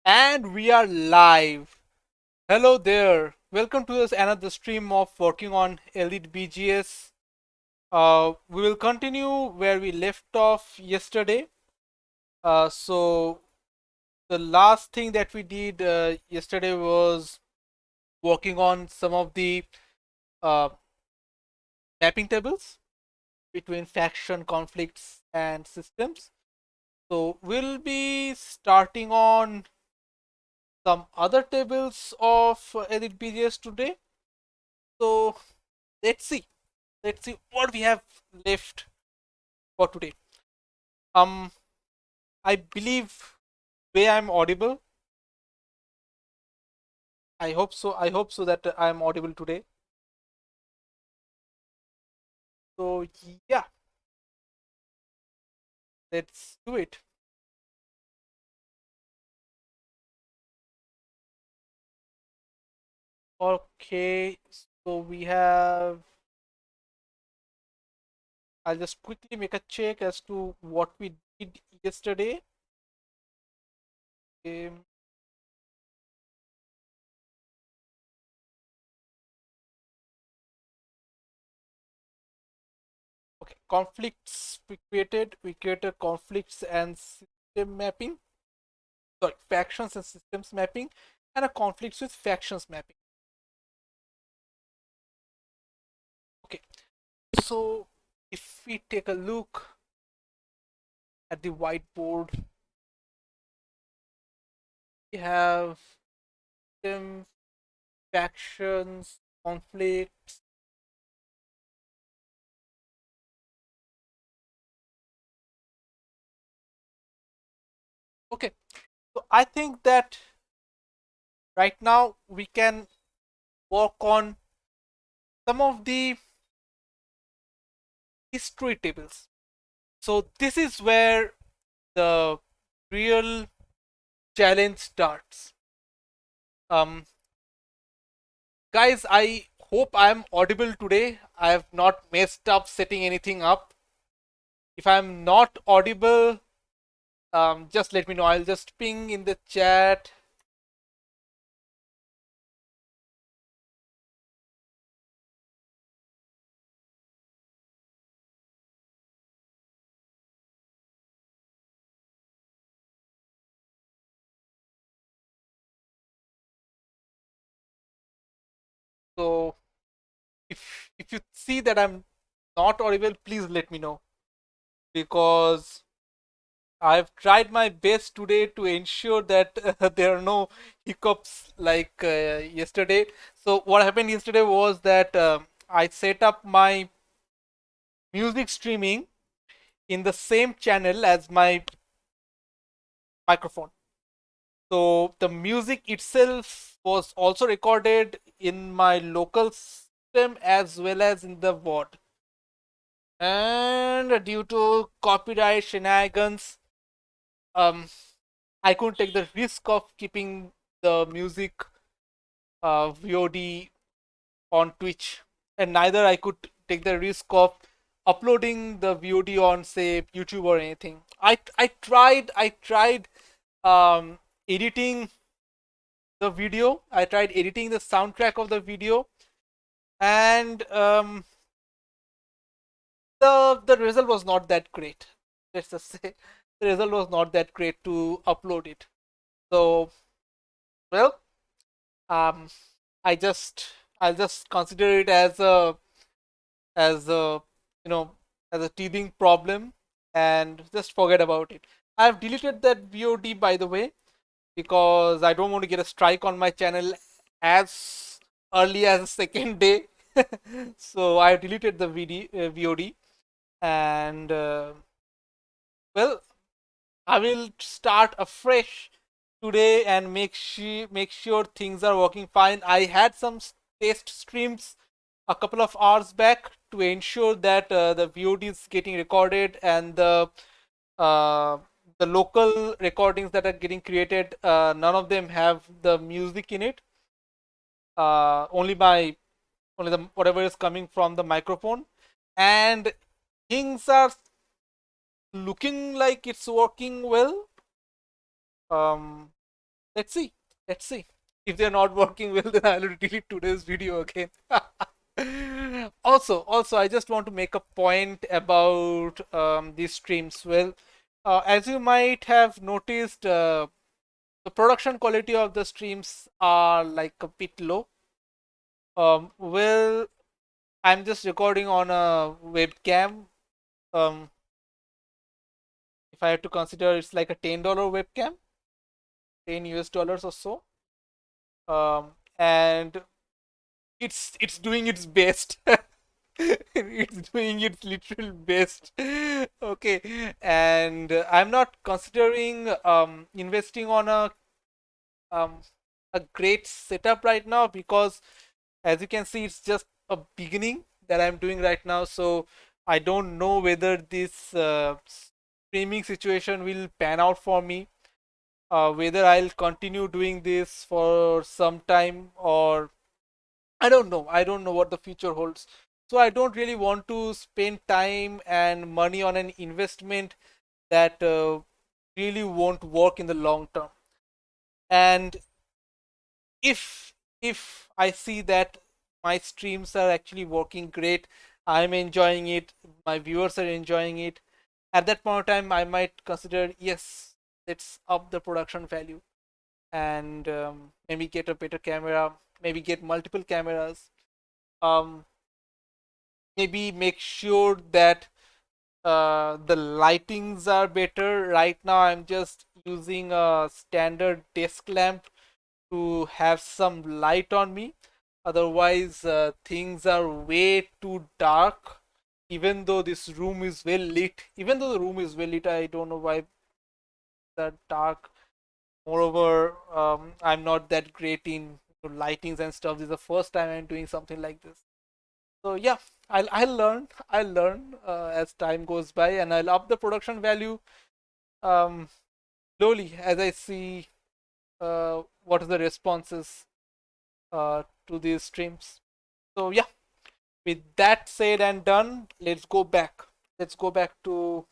And we are live. Hello there. Welcome to this another stream of working on EliteBGS. We will continue where we left off yesterday. So the last thing that we did yesterday was working on some of the uh, mapping tables between faction, conflicts, and systems. So we'll be starting on some other tables of EliteBGS today. So let's see. Let's see what we have left for today. Um, I believe way I'm audible. I hope so. I hope so that I'm audible today. So yeah, let's do it. Okay, so we have. I'll just quickly make a check as to what we did yesterday. Um, okay, conflicts we created. We created conflicts and system mapping. Sorry, factions and systems mapping, and a conflicts with factions mapping. Okay, so if we take a look at the whiteboard, we have them factions, conflicts. Okay, so I think that right now we can work on some of the history tables. So this is where the real challenge starts. Um, Guys, I hope I'm audible today. I have not messed up setting anything up. If I'm not audible, just let me know. I'll just ping in the chat. So if you see that I'm not audible, please let me know, because I've tried my best today to ensure that there are no hiccups like yesterday. So what happened yesterday was that I set up my music streaming in the same channel as my microphone. So the music itself was also recorded in my local system as well as in the VOD. And due to copyright shenanigans, um, I couldn't take the risk of keeping the music VOD on Twitch, and neither I could take the risk of uploading the VOD on, say, YouTube or anything. I tried um, editing the video. I tried editing the soundtrack of the video, and the result was not that great. Let's just say the result was not that great to upload it. So, well, um, I just I'll just consider it as a you know as a teething problem and just forget about it. I've deleted that VOD, by the way, because I don't want to get a strike on my channel as early as the second day. So I deleted the VOD, and well, I will start afresh today and make sure things are working fine. I had some test streams a couple of hours back to ensure that the VOD is getting recorded, and uh, the local recordings that are getting created, none of them have the music in it. Only only the whatever is coming from the microphone, and things are looking like it's working well. Um, Let's see. Let's see. If they're not working well, then I'll delete today's video again. Also, I just want to make a point about these streams. Well, as you might have noticed, the production quality of the streams are like a bit low. Well, I'm just recording on a webcam. Um, if I have to consider, it's like a $10 webcam, 10 US dollars or so. And it's doing its best. It's doing its literal best. Okay, and I'm not considering investing on um a great setup right now, because as you can see, it's just a beginning that I'm doing right now. So I don't know whether this streaming situation will pan out for me, whether I'll continue doing this for some time, or I don't know. I don't know what the future holds. So I don't really want to spend time and money on an investment that really won't work in the long term. And if I see that my streams are actually working great, I'm enjoying it, my viewers are enjoying it, at that point of time I might consider, yes, let's up the production value, and maybe get a better camera, maybe get multiple cameras, um, maybe make sure that the lightings are better. Right now I'm just using a standard desk lamp to have some light on me. Otherwise, things are way too dark. Even though this room is well lit, even though the room is well lit, I don't know why that dark. Moreover, I'm not that great in lightings and stuff. This is the first time I'm doing something like this. So yeah, I'll learn as time goes by, and I'll up the production value um, slowly as I see what are the responses to these streams. So yeah, with that said and done, let's go back. Let's go back to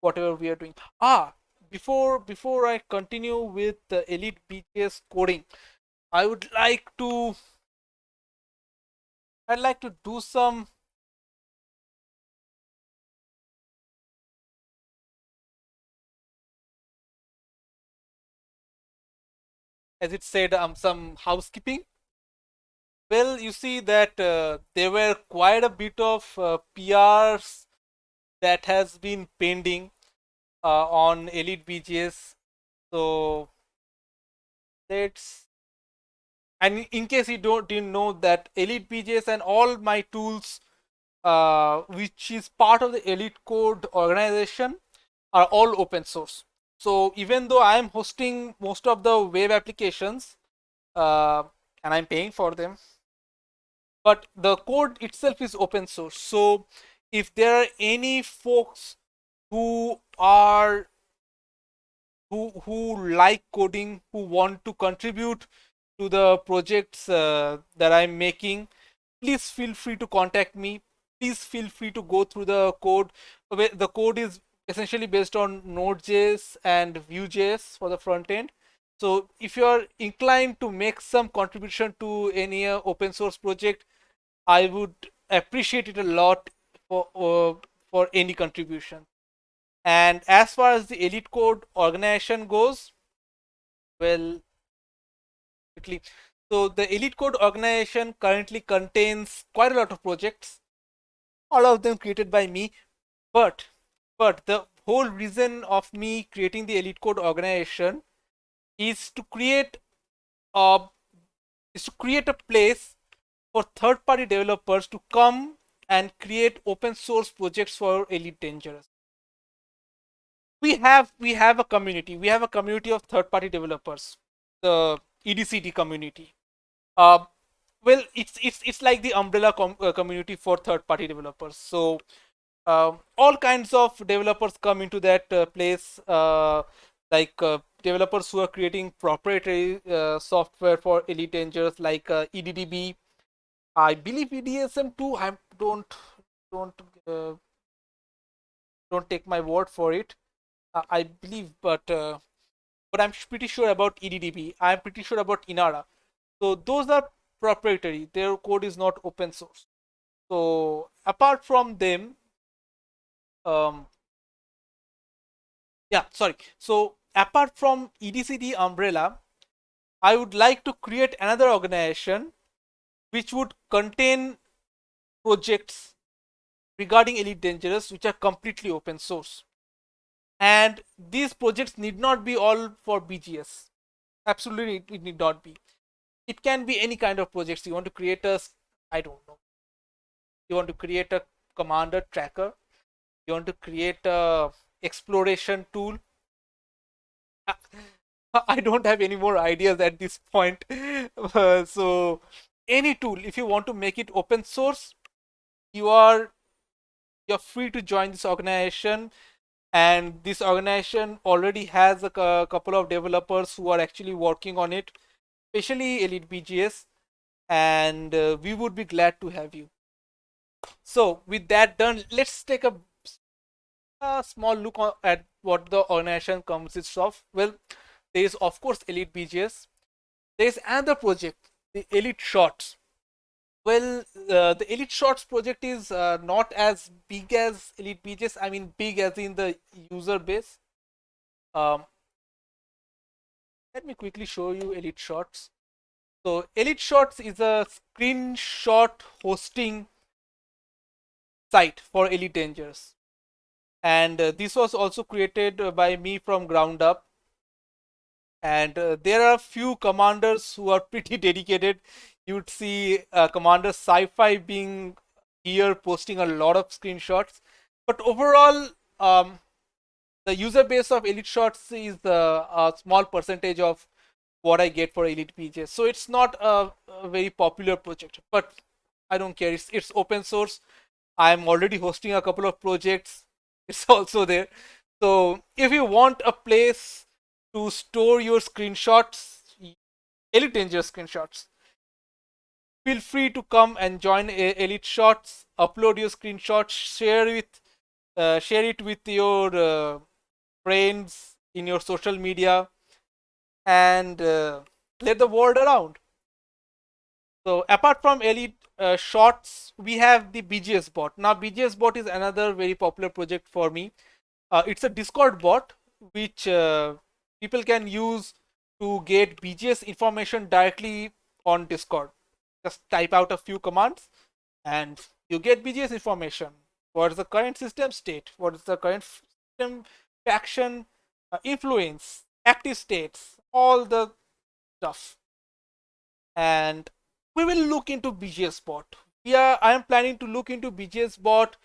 whatever we are doing. Before I continue with the Elite BGS coding, I would like to I'd like to do some, as it said, some housekeeping. Well, you see that there were quite a bit of PRs that has been pending on Elite BGS. So let's, and in case you didn't know, that Elite BGS and all my tools, which is part of the Elite Code organization, are all open source. So even though I am hosting most of the web applications, uh, and I'm paying for them, but the code itself is open source. So if there are any folks who are who like coding, who want to contribute to the projects that I'm making, please feel free to contact me. Please feel free to go through the code. The code is essentially based on Node.js and Vue.js for the front end. So if you are inclined to make some contribution to any open source project, I would appreciate it a lot for any contribution. And as far as the Elite Code organization goes, well, quickly. So the Elite Code organization currently contains quite a lot of projects, all of them created by me. But the whole reason of me creating the Elite Code organization is to create a a place for third-party developers to come and create open source projects for Elite Dangerous. We have a community. We have a community of third-party developers, the EDCD community. Uh, well, it's like the umbrella community for third-party developers. So all kinds of developers come into that place, like developers who are creating proprietary software for Elite Dangerous, like EDDB. I believe EDSM2. I don't uh, don't take my word for it. I believe, but but I'm pretty sure about EDDB. I'm pretty sure about Inara. So those are proprietary. Their code is not open source. So apart from them, um, yeah, sorry. So apart from EDCD umbrella, I would like to create another organization which would contain projects regarding Elite Dangerous which are completely open source. And these projects need not be all for BGS. Absolutely, it need not be. It can be any kind of projects. You want to create a, I don't know, you want to create a commander tracker, you want to create a exploration tool. I don't have any more ideas at this point. So any tool, if you want to make it open source, you are you're free to join this organization. And this organization already has a couple of developers who are actually working on it, especially EliteBGS, and we would be glad to have you. So with that done, let's take a small look at what the organization consists of. Well, there is of course EliteBGS. There is another project, the Elite Shots. Well, the Elite Shots project is not as big as EliteBGS. I mean, big as in the user base. Um, Let me quickly show you Elite Shots. So Elite Shots is a screenshot hosting site for Elite Dangerous. And this was also created by me from ground up. And there are a few commanders who are pretty dedicated. You'd see Commander Sci-Fi being here posting a lot of screenshots. But overall, the user base of Elite Shots is a small percentage of what I get for EliteBGS. So it's not a very popular project, but I don't care. It's open source. I'm already hosting a couple of projects. It's also there. So if you want a place to store your screenshots, Elite Dangerous screenshots, feel free to come and join Elite Shots. Upload your screenshots, share it with your friends in your social media, and let the world around. So apart from Elite Shots, we have the BGS bot. Now BGS bot is another very popular project for me. It's a Discord bot which people can use to get BGS information directly on Discord. Just type out a few commands and you get BGS information. What is the current system state? What is the current system faction influence, active states, all the stuff. And we will look into BGS bot. I am planning to look into BGS bot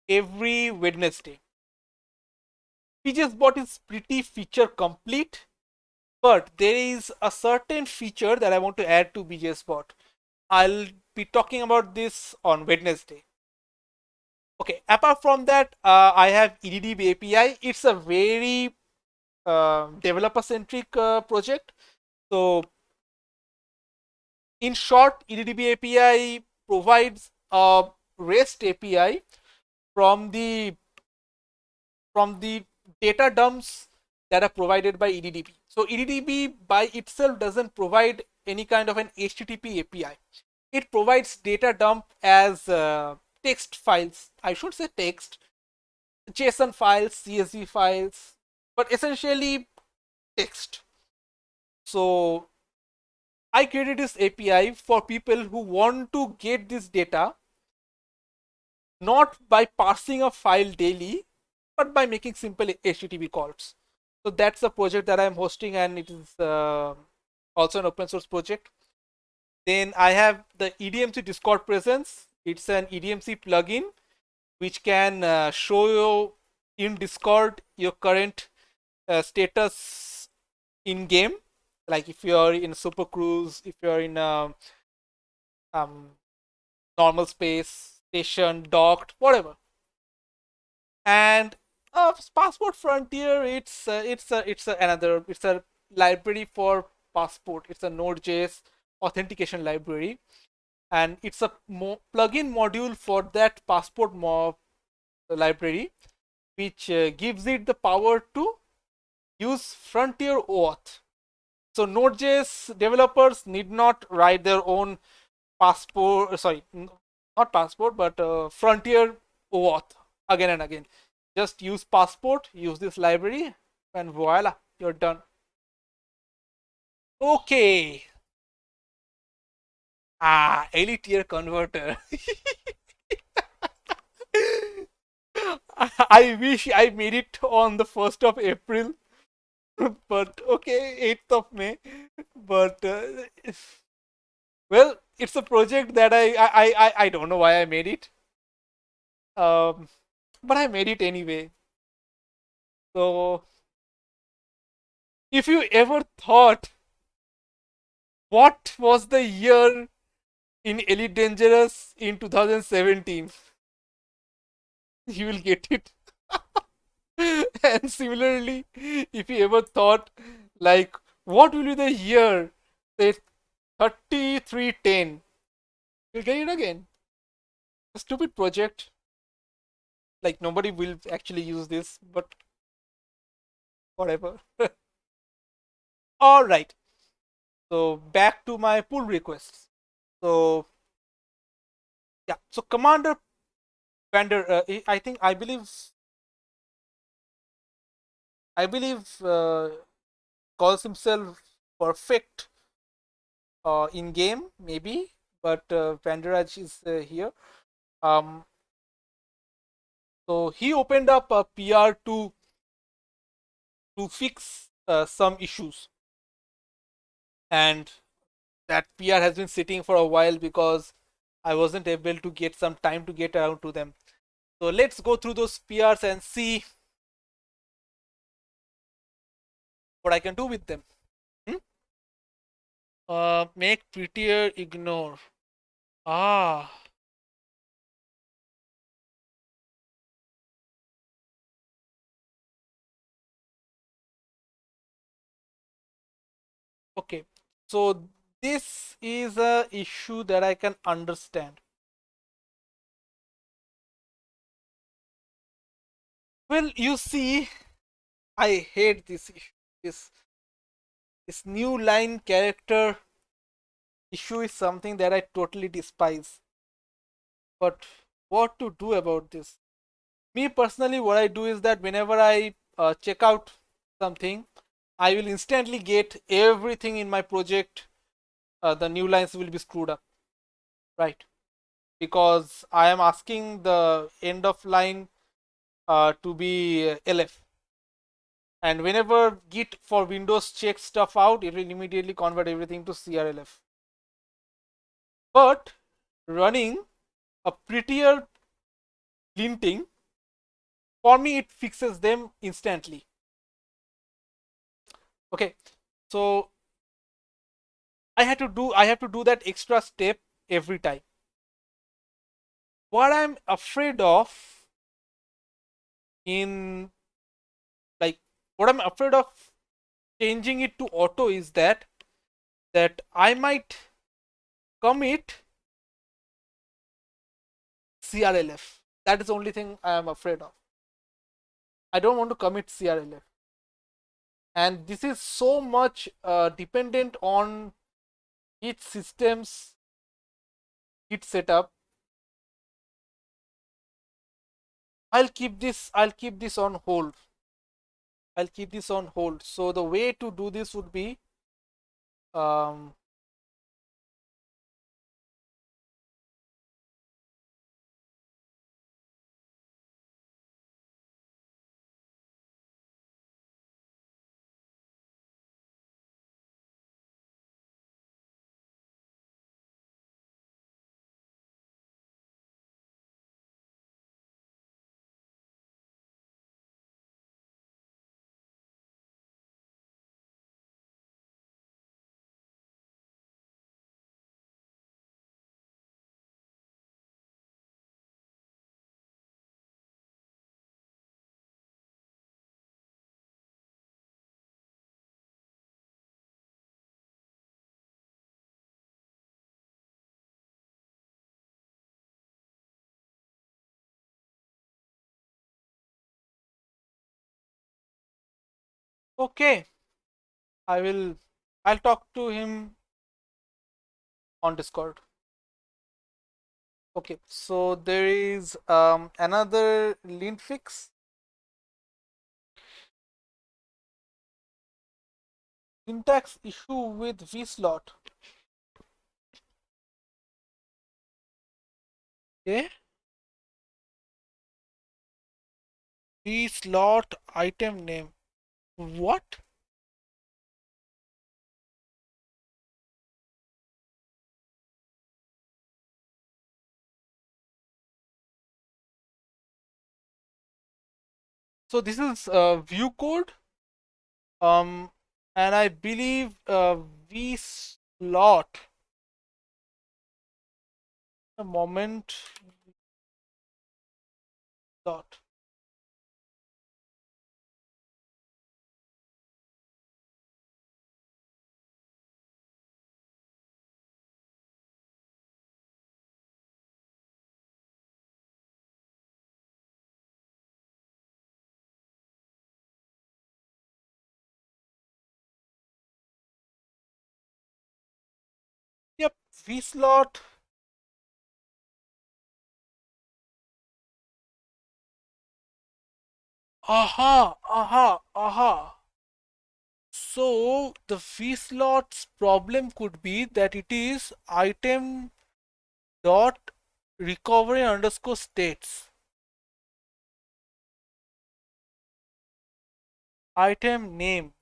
every Wednesday. BGS bot is pretty feature complete, but there is a certain feature that I want to add to BGS bot. I'll be talking about this on Wednesday. Okay, apart from that, I have EDDB API. It's a very developer centric project. So in short, EDDB API provides a REST API from the data dumps that are provided by EDDB. So EDDB by itself doesn't provide any kind of an HTTP API. It provides data dump as text files. I should say text, JSON files, CSV files, but essentially text. So I created this API for people who want to get this data not by parsing a file daily, but by making simple HTTP calls. So that's the project that I'm hosting, and it is also an open source project. Then I have the EDMC Discord presence. It's an EDMC plugin which can show you in Discord your current status in game. Like if you're in Super Cruise, if you're in um, normal space, station, docked, whatever. And Passport Frontier, it's a library for Passport. It's a Node.js authentication library, and it's a plugin module for that Passport library, which gives it the power to use frontier OAuth. So Node.js developers need not write their own passport, sorry, not passport, but frontier OAuth again and again. Just use passport, use this library, and voila, you're done. Okay. Elite tier converter. I wish I made it on the 1st of April, but okay, 8th of May. But well, it's a project that I don't know why I made it. Um, but I made it anyway. So if you ever thought what was the year in Elite Dangerous in 2017, you will get it. And similarly, if you ever thought like what will be the year, say 3310, you'll get it again. A stupid project. Like nobody will actually use this, but whatever. All right. So back to my pull requests. So yeah. So Commander Vander, I think I believe calls himself perfect in game maybe, but Vanderaj is here. Um, so he opened up a PR to fix some issues, and that PR has been sitting for a while because I wasn't able to get some time to get around to them. So let's go through those PRs and see what I can do with them. Hmm? Make prettier, ignore. Ah, okay. So this is a issue that I can understand. Well, you see, I hate this issue. This this new line character issue is something that I totally despise. But what to do about this? Me personally, what I do is that whenever I check out something, I will instantly get everything in my project. The new lines will be screwed up, right? Because I am asking the end of line to be LF, and whenever Git for Windows checks stuff out, it will immediately convert everything to CRLF. But running a prettier linting, for me, it fixes them instantly. Okay, so I have to do that extra step every time. What I'm afraid of in like what I'm afraid of changing it to auto is that I might commit CRLF. That is the only thing I am afraid of. I don't want to commit CRLF. And this is so much dependent on each system's Git setup. I'll keep this on hold. I'll keep this on hold. So the way to do this would be um, Okay, I'll talk to him on Discord. Okay, so there is another lint fix, syntax issue with vslot. Okay, vslot item name. What? So this is view code, um, and I believe vslot. A moment, dot. Yep, vslot. Aha, aha, aha. So the vslot's problem could be that it is item dot recovery underscore states. Item name.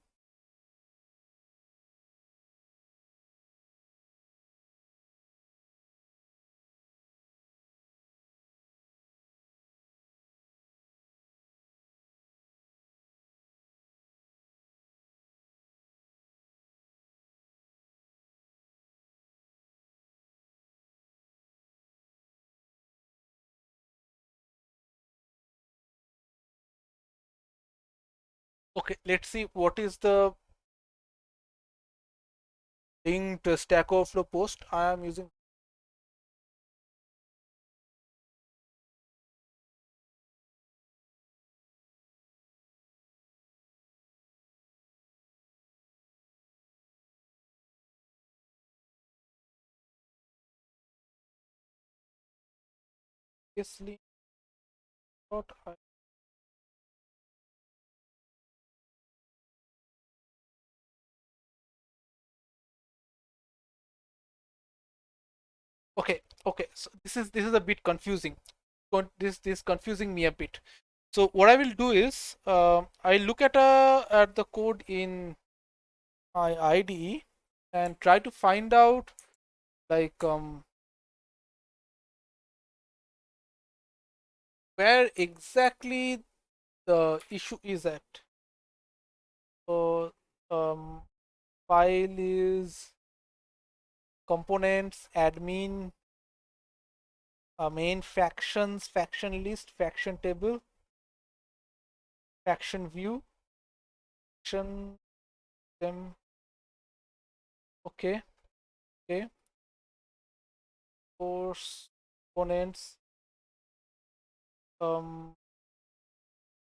Okay, let's see what is the linked Stack Overflow post I am using. Previously, dot okay, okay. So this is a bit confusing. This is confusing me a bit. So what I will do is I look at the code in my IDE and try to find out like where exactly the issue is at. So file is components admin main factions faction list faction table faction view faction them. Okay, okay. Source components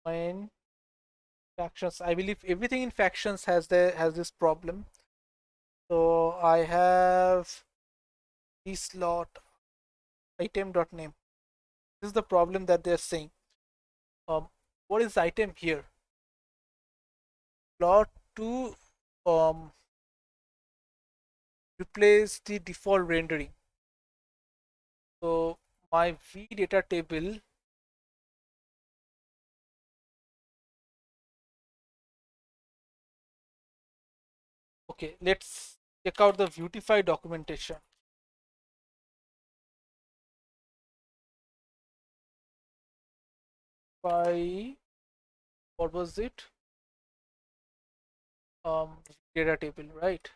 main factions. I believe everything in factions has this problem. So I have this slot item.name. This is the problem that they're saying. Um, what is item here? Plot to replace the default rendering. So my v data table. Okay, let's check out the Beautify documentation. By what was it? Data table, right?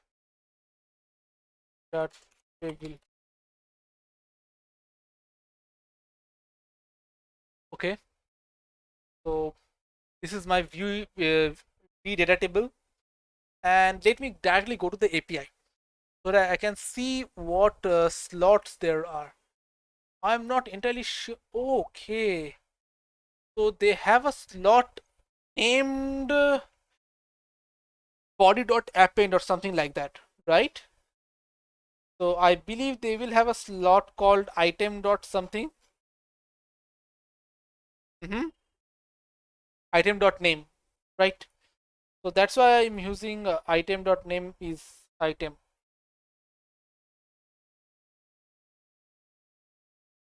Data table. Okay, so this is my v data table, and let me directly go to the API so that I can see what slots there are. I'm not entirely sure. Okay, so they have a slot named body.append or something like that, right? So I believe they will have a slot called item dot something. Mm-hmm. Item dot name, right? So that's why I'm using item dot name is item.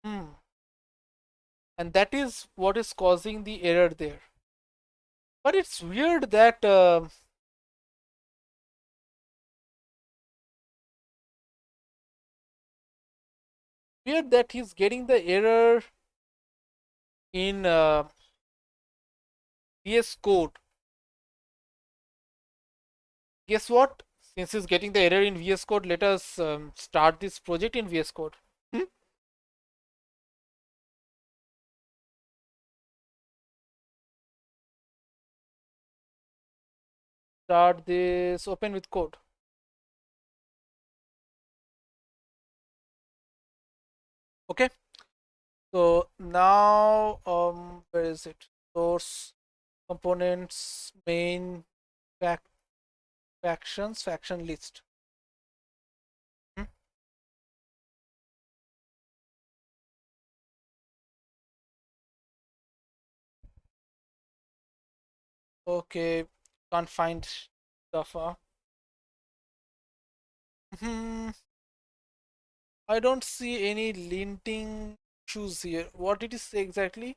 Hmm. And that is what is causing the error there. But it's weird that he's getting the error in VS Code. Guess what? Since he's getting the error in VS Code, let us start this project in VS Code. Hmm? Start this open with code. Okay. So now, where is it? Source, components, main, fac factions, faction list. Hmm? Okay, can't find stuff. Hmm, I don't see any linting issues here. What did it say exactly?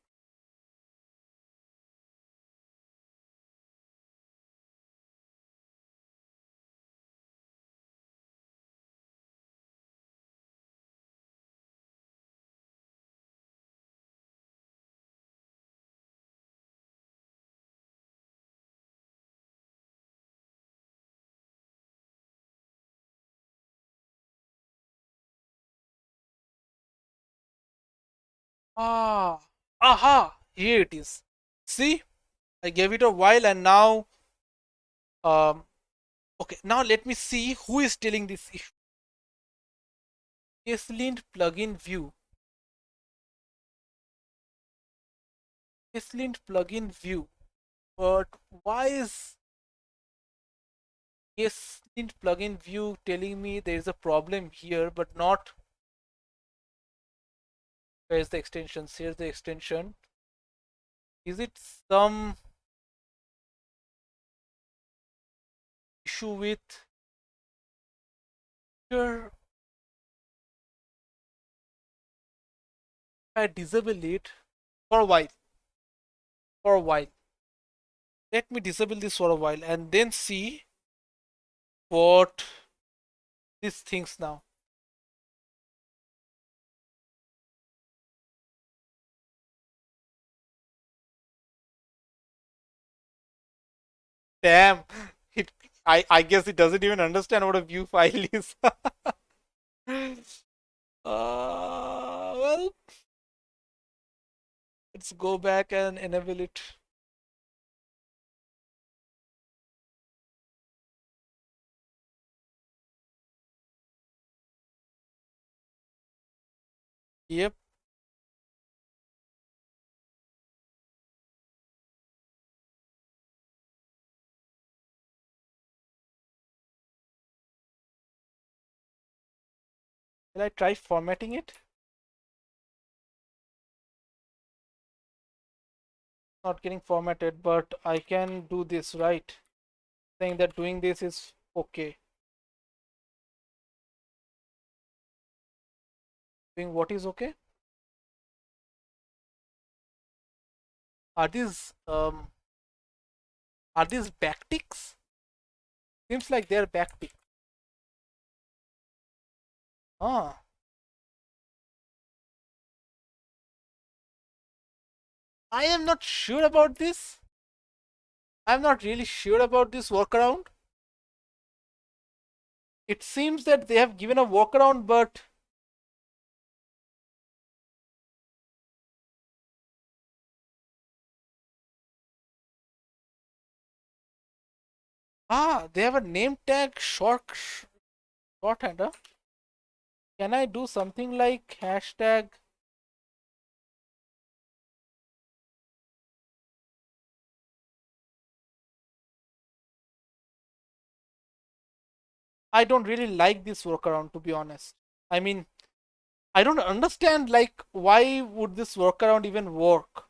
Ah, aha, here it is. See, I gave it a while and now, um, okay, now let me see who is telling this issue. ESLint plugin view. ESLint plugin view. But why is ESLint plugin view telling me there is a problem here, but not where's the extensions? Here's the extension. Is it some issue with here? I disable it for a while. For a while. Let me disable this for a while and then see what this thinks now. Damn. It I guess it doesn't even understand what a view file is. Well, let's go back and enable it. Yep. Will I try formatting it? Not getting formatted, but I can do this, right? Saying that doing this is okay. Doing what is okay? Are these backticks? Seems like they're backticks. Ah, I am not sure about this. I'm not really sure about this workaround. It seems that they have given a workaround, but they have a name tag shorthand. Huh? Can I do something like hashtag? I don't really like this workaround, to be honest. I mean, I don't understand like why would this workaround even work?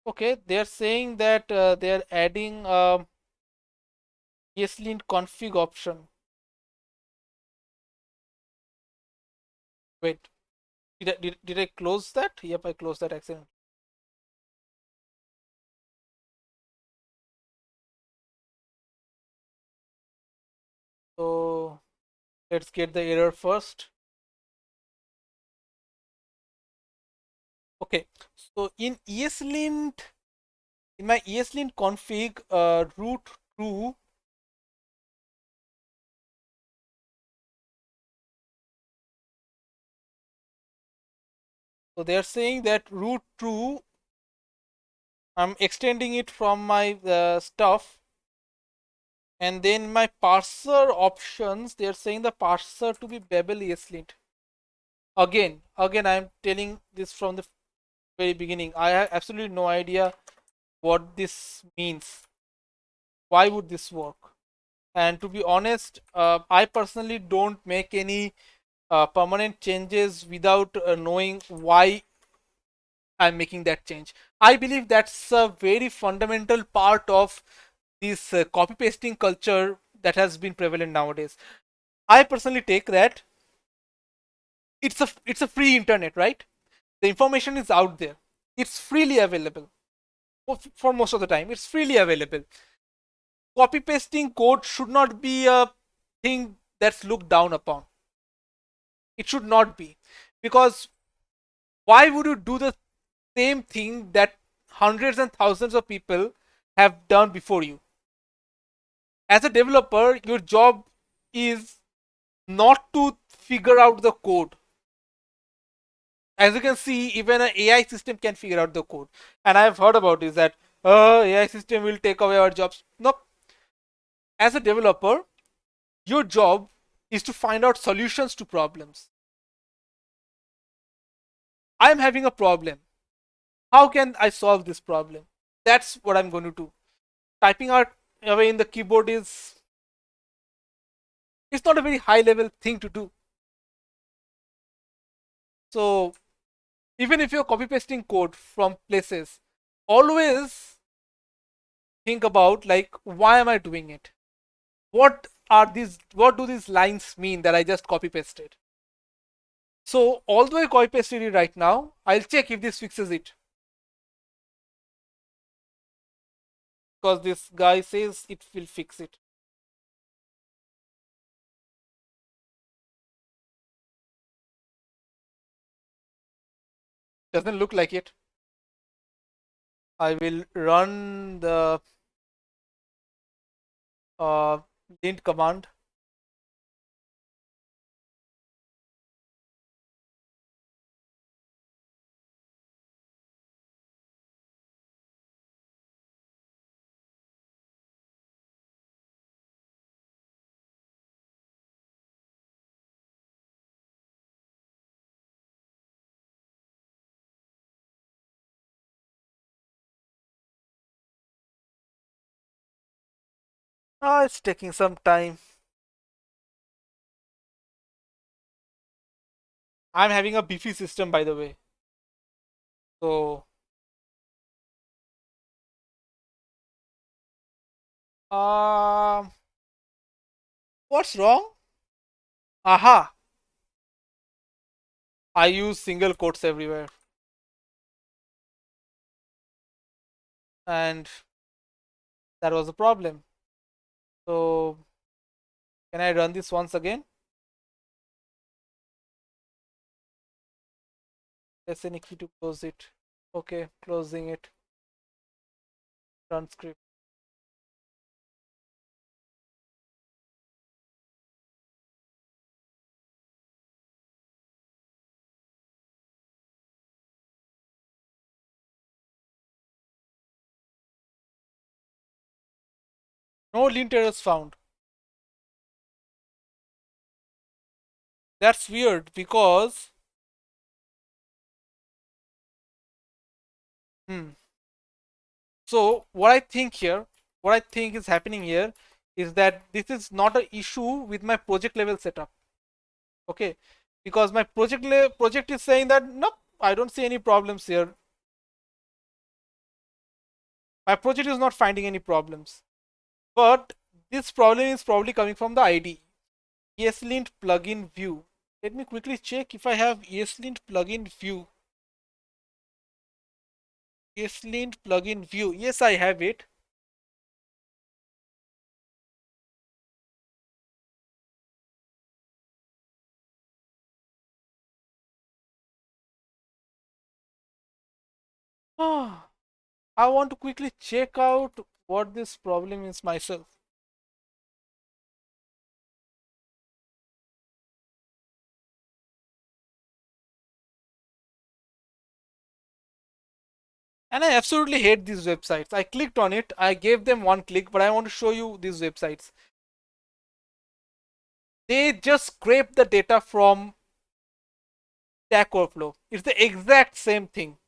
Okay, they're saying that they're adding ESLint config option. Wait, did I close that? Yep, I closed that accidentally. So let's get the error first. Okay, so in ESLint, in my ESLint config root true, so they're saying that root true, I'm extending it from my stuff, and then my parser options, they're saying the parser to be Babel ESLint. Again, I'm telling this from the very beginning. I have absolutely no idea what this means. Why would this work? And to be honest, I personally don't make any permanent changes without knowing why I'm making that change. I believe that's a very fundamental part of this copy pasting culture that has been prevalent nowadays. I personally take that it's a free internet, right? The information is out there. It's freely available for most of the time. It's freely available. Copy pasting code should not be a thing that's looked down upon. It should not be, because why would you do the same thing that hundreds and thousands of people have done before you? As a developer, your job is not to figure out the code. As you can see, even an AI system can figure out the code. And I've heard about this that AI system will take away our jobs. No, as a developer, your job is to find out solutions to problems. I'm having a problem. How can I solve this problem? That's what I'm going to do. Typing out away in the keyboard is it's not a very high level thing to do. So even if you're copy pasting code from places, always think about like why am I doing it? What do these lines mean that I just copy pasted? So although I copy pasted it right now, I'll check if this fixes it. Because this guy says it will fix it. Doesn't look like it. I will run the lint command. Ah, it's taking some time. I'm having a beefy system, by the way. So, um, what's wrong? Aha! I use single quotes everywhere, and that was a problem. So, can I run this once again? Press any key to close it. Okay, closing it. Run script. No lint errors found. That's weird because hmm, So what I think is happening here is that this is not an issue with my project level setup. Okay, because my project is saying that nope, I don't see any problems here. My project is not finding any problems, but this problem is probably coming from the ID ESLint plugin view. Let me quickly check if I have ESLint plugin view. ESLint plugin view. Yes, I have it. Ah, I want to quickly check out what this problem is myself. And I absolutely hate these websites. I clicked on it, I gave them one click, but I want to show you these websites. They just scrape the data from Stack Overflow. It's the exact same thing.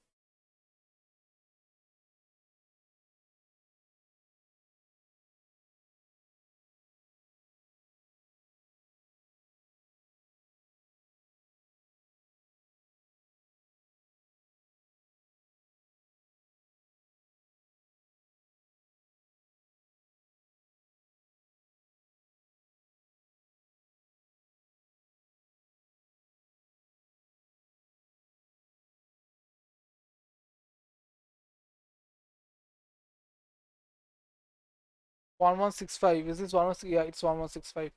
One 1165. Is this 116? Yeah, it's 1165.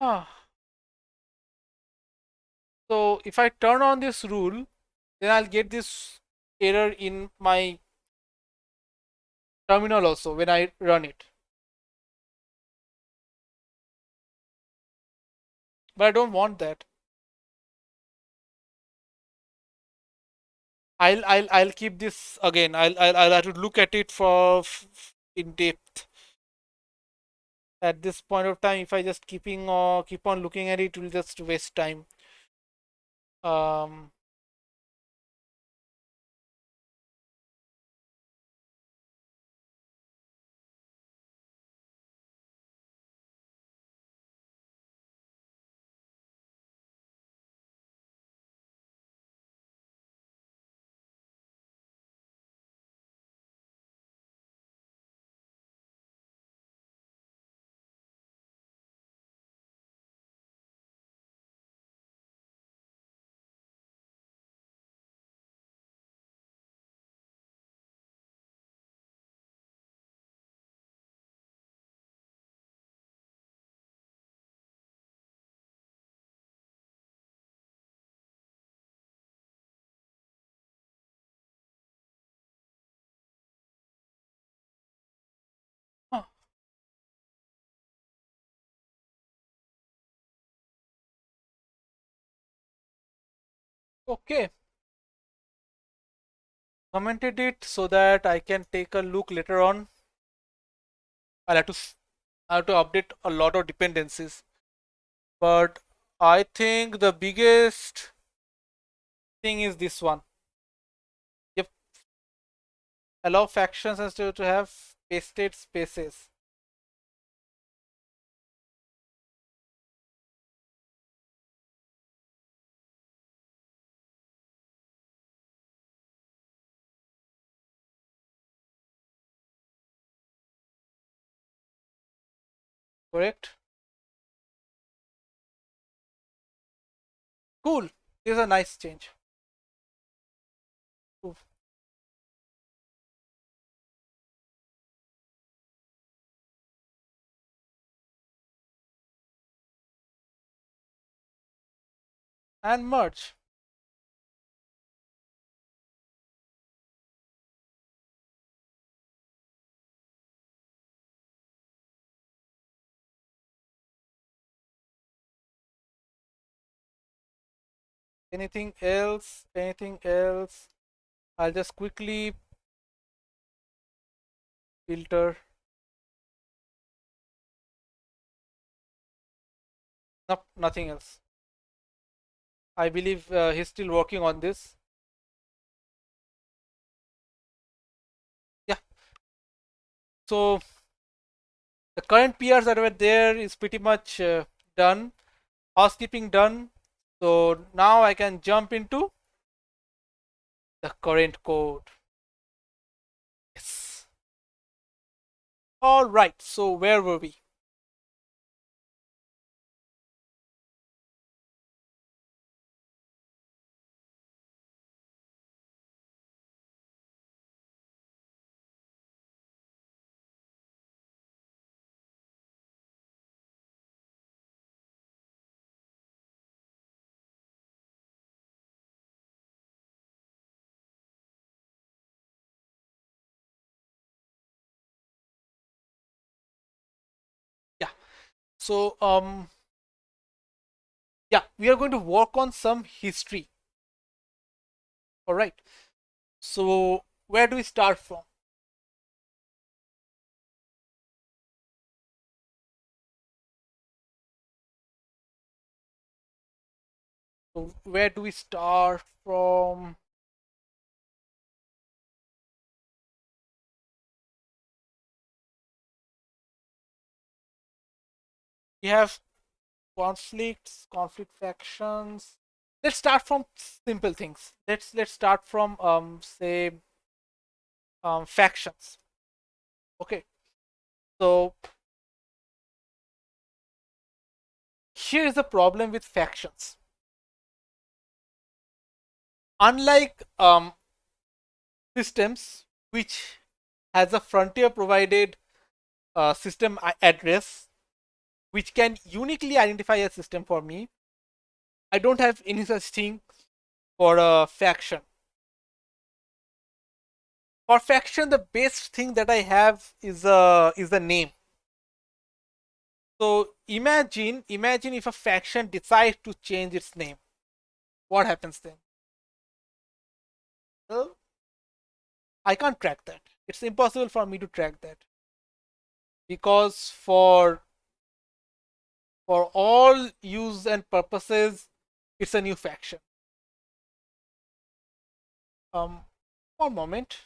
Ah. So if I turn on this rule, then I'll get this error in my terminal also when I run it. But I don't want that. I'll keep this again. I'll have to look at it for in depth. At this point of time, if I just keep on looking at it, will just waste time. Um. Huh, okay. Commented it so that I can take a look later on. I'll have to I have to update a lot of dependencies. But I think the biggest thing is this one. Yep, allow factions as to have pasted spaces. Correct? Cool. This is a nice change. Cool. And merge. Anything else? Anything else? I'll just quickly filter. Nope, nothing else. I believe he's still working on this. Yeah. So the current PRs that were there is pretty much done. Housekeeping done. So now I can jump into the current code. Yes. All right. So where were we? Yeah. So yeah, we are going to work on some history. All right. So where do we start from? So where do we start from? We have conflicts, conflict factions. Let's start from simple things. Let's start from say factions. Okay. So here is the problem with factions. Unlike systems which has a frontier provided system address which can uniquely identify a system for me, I don't have any such thing for a faction. For faction, the best thing that I have is the name. So imagine if a faction decides to change its name. What happens then? Well, I can't track that. It's impossible for me to track that because for all use and purposes, it's a new faction. Um, one moment.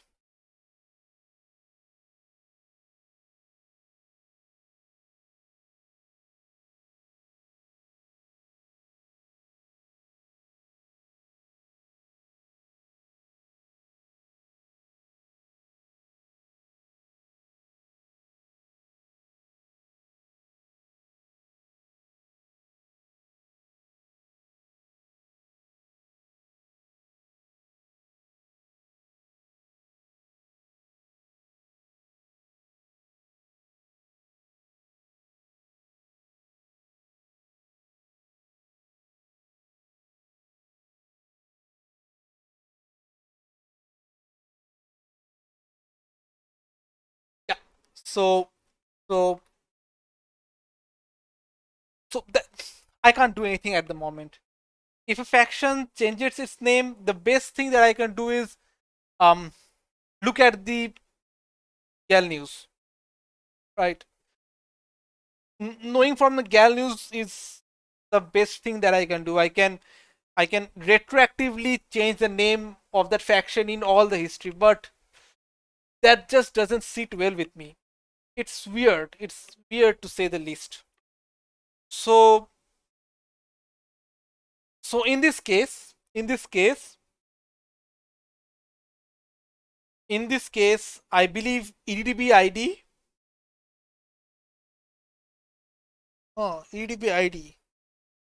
Yeah. So so so that I can't do anything at the moment. If a faction changes its name, the best thing that I can do is um look at the gal news, right? Knowing from the gal news is the best thing that I can do. I can retroactively change the name of that faction in all the history, but that just doesn't sit well with me. It's weird. It's weird to say the least. So so in this case, I believe EDB ID. Oh, EDB ID.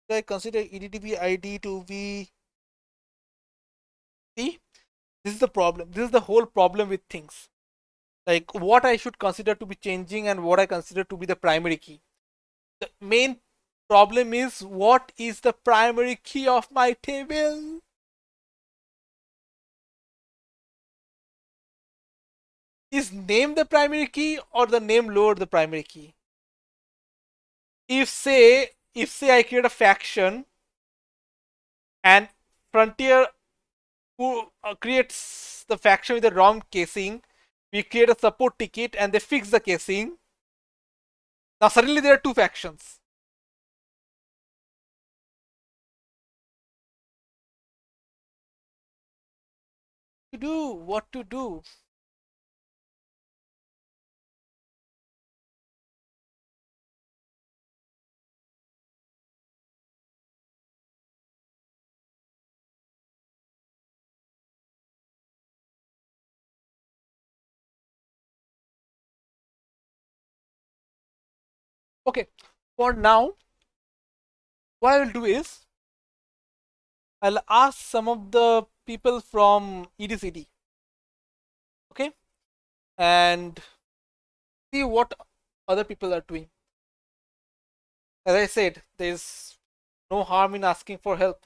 I consider EDB ID to be. See, this is the problem. This is the whole problem with things. Like what I should consider to be changing and what I consider to be the primary key. The main problem is what is the primary key of my table? Is name the primary key or the name lower the primary key? If say I create a faction and Frontier who creates the faction with the wrong casing. We create a support ticket and they fix the casing. Now suddenly there are two factions. To do what to do? Okay, for now, what I will do is I'll ask some of the people from EDCD, okay, and see what other people are doing. As I said, there's no harm in asking for help.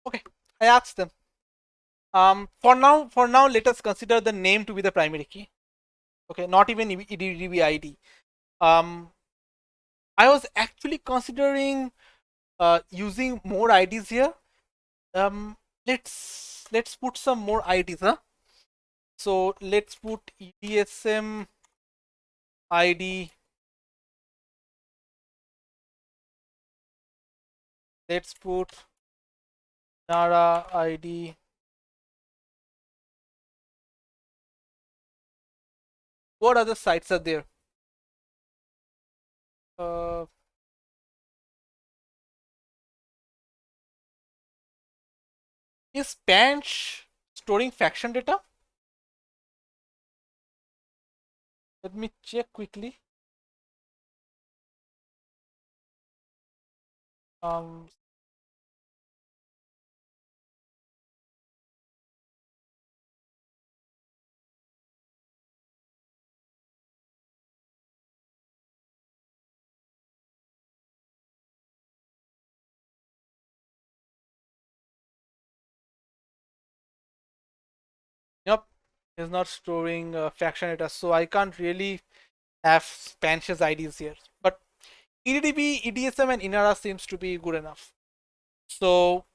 Okay, I asked them. For now, let us consider the name to be the primary key. Okay, not even EDDB ID. I was actually considering using more IDs here. Um, let's put some more IDs, huh? So let's put EDSM ID. Let's put Nara ID. What other sites are there? Uh, is Panch storing faction data? Let me check quickly. Um, Yep, is not storing faction data, so I can't really have Panch's IDs here. But EDDB, EDSM, and Inara seems to be good enough. So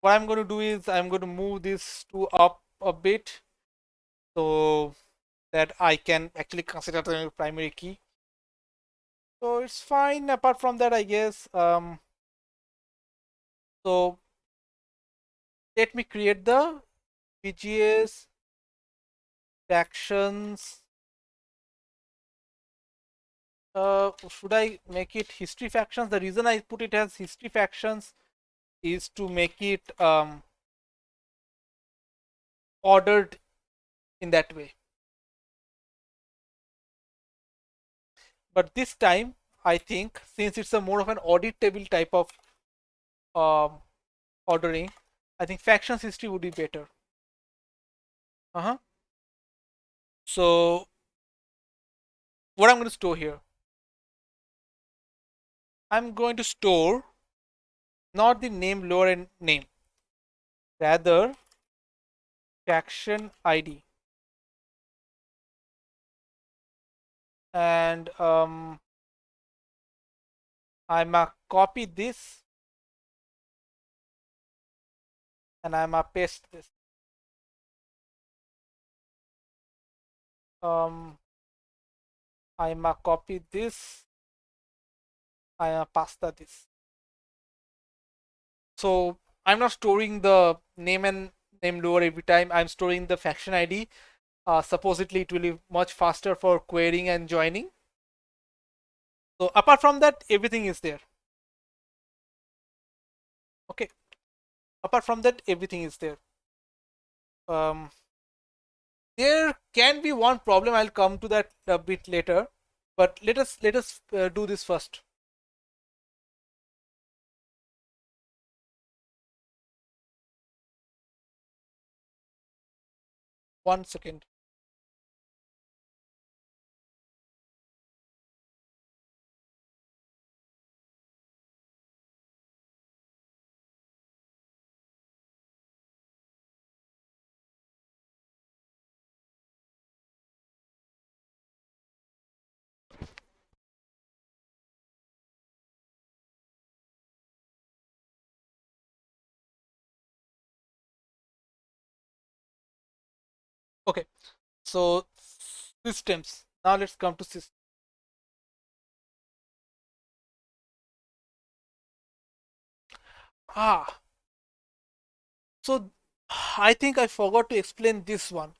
what I'm going to do is I'm going to move this to up a bit so that I can actually consider the primary key. So it's fine. Apart from that, I guess. So let me create the BGS factions. Should I make it history factions? The reason I put it as history factions is to make it ordered in that way. But this time, I think since it's a more of an audit table type of um, ordering, I think factions history would be better. Uh-huh. So what I'm going to store here? I'm going to store not the name lower end name, rather faction ID. And I'm a copy this and I'm a paste this. I'm a copy this. I'm a pasta this. So I'm not storing the name and name lower every time. I'm storing the faction ID. Supposedly it will be much faster for querying and joining. So apart from that, everything is there. Okay. Apart from that, everything is there. Um, there can be one problem. I'll come to that a bit later. But let us do this first. One second. Okay. So systems. Now let's come to systems. Ah, so I think I forgot to explain this one.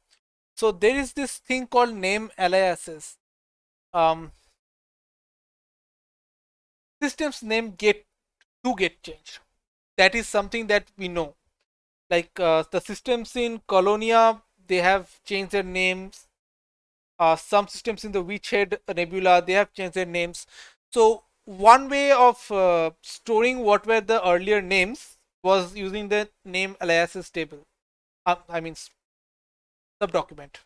So there is this thing called name aliases. Um, systems name get changed. That is something that we know. Like the systems in Colonia, they have changed their names. Some systems in the Witchhead Nebula, they have changed their names. So one way of storing what were the earlier names was using the name aliases table. I mean subdocument.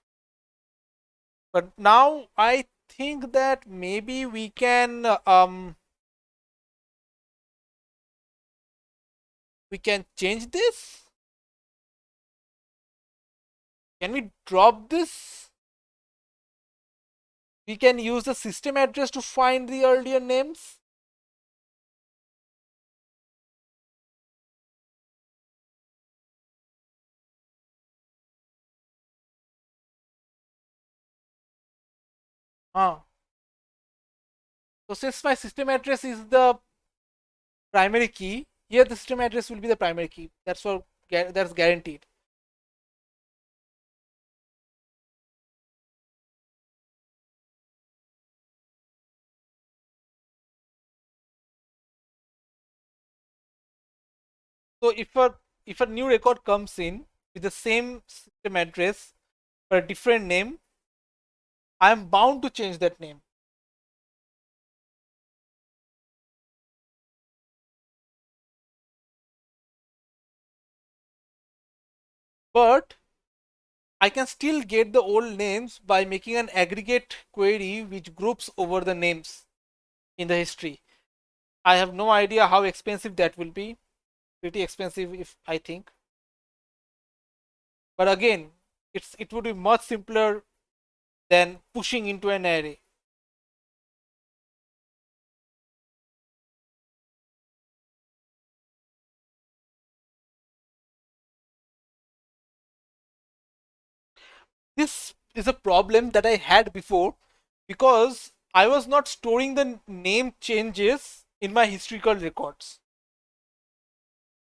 But now I think that maybe we can change this. Can we drop this? We can use the system address to find the earlier names. Ah, so since my system address is the primary key, here the system address will be the primary key. That's guaranteed. So if a new record comes in with the same system address but a different name, I am bound to change that name. But I can still get the old names by making an aggregate query which groups over the names in the history. I have no idea how expensive that will be. Pretty expensive, if I think. But again, it would be much simpler than pushing into an array. This is a problem that I had before because I was not storing the name changes in my historical records.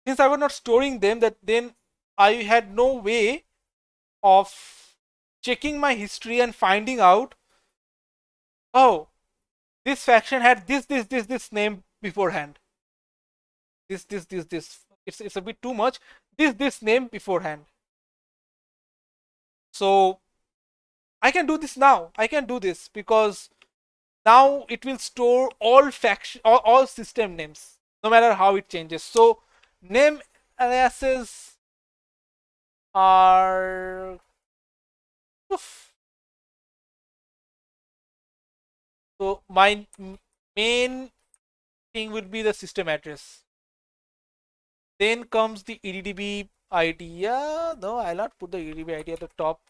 Since I was not storing them, that then I had no way of checking my history and finding out, oh, this faction had this name beforehand. This. It's a bit too much. This name beforehand. So I can do this now. I can do this because now it will store all faction all system names, no matter how it changes. So name aliases are oof. So my main thing will be the system address. Then comes the EDDB ID. Yeah, no, I'll not put the EDDB ID at the top.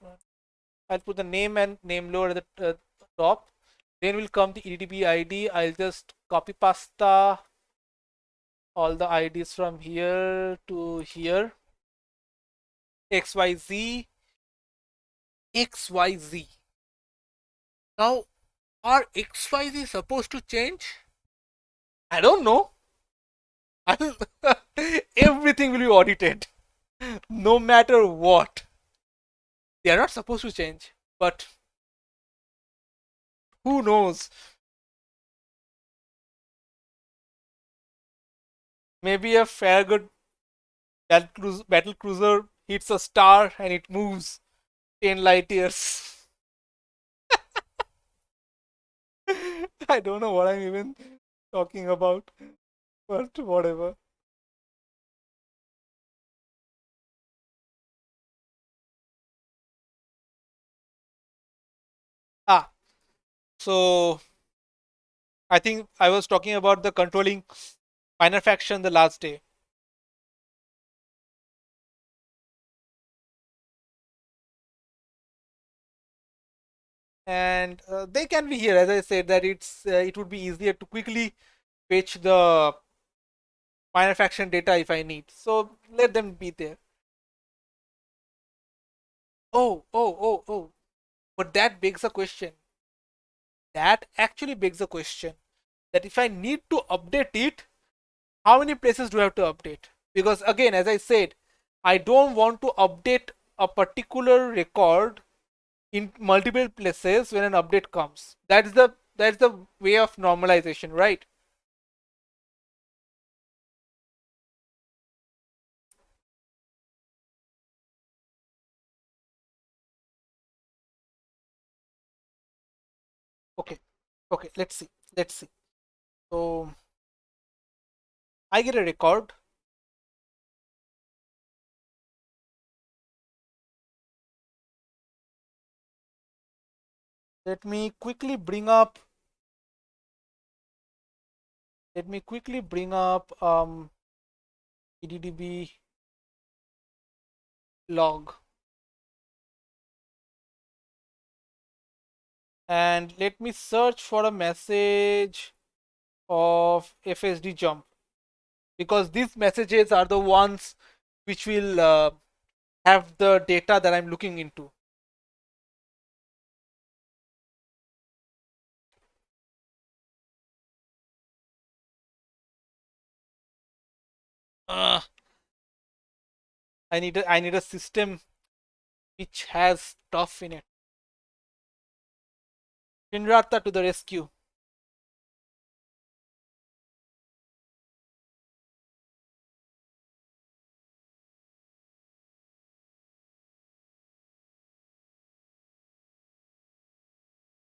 I'll put the name and name lower at the top. Then will come the EDDB ID. I'll just copy pasta all the IDs from here to here. XYZ, XYZ. Now, are XYZ supposed to change? I don't know. Everything will be audited, no matter what. They are not supposed to change, but who knows? Maybe a Farragut battle cruiser hits a star and it moves 10 light years. I don't know what I'm even talking about, but whatever. Ah, so I think I was talking about the controlling minor faction the last day, and they can be here. As I said, that it would be easier to quickly fetch the minor faction data if I need. So let them be there. Oh. But that begs a question. That actually begs a question that if I need to update it, how many places do I have to update? Because again, as I said, I don't want to update a particular record in multiple places when an update comes. That's the way of normalization, right? Okay, okay. Let's see. Let's see. So I get a record. Let me quickly bring up. Let me quickly bring up EDDB log, and let me search for a message of FSD jump, because these messages are the ones which will have the data that I'm looking into. Uh, I need a system which has stuff in it. Shinrata to the rescue.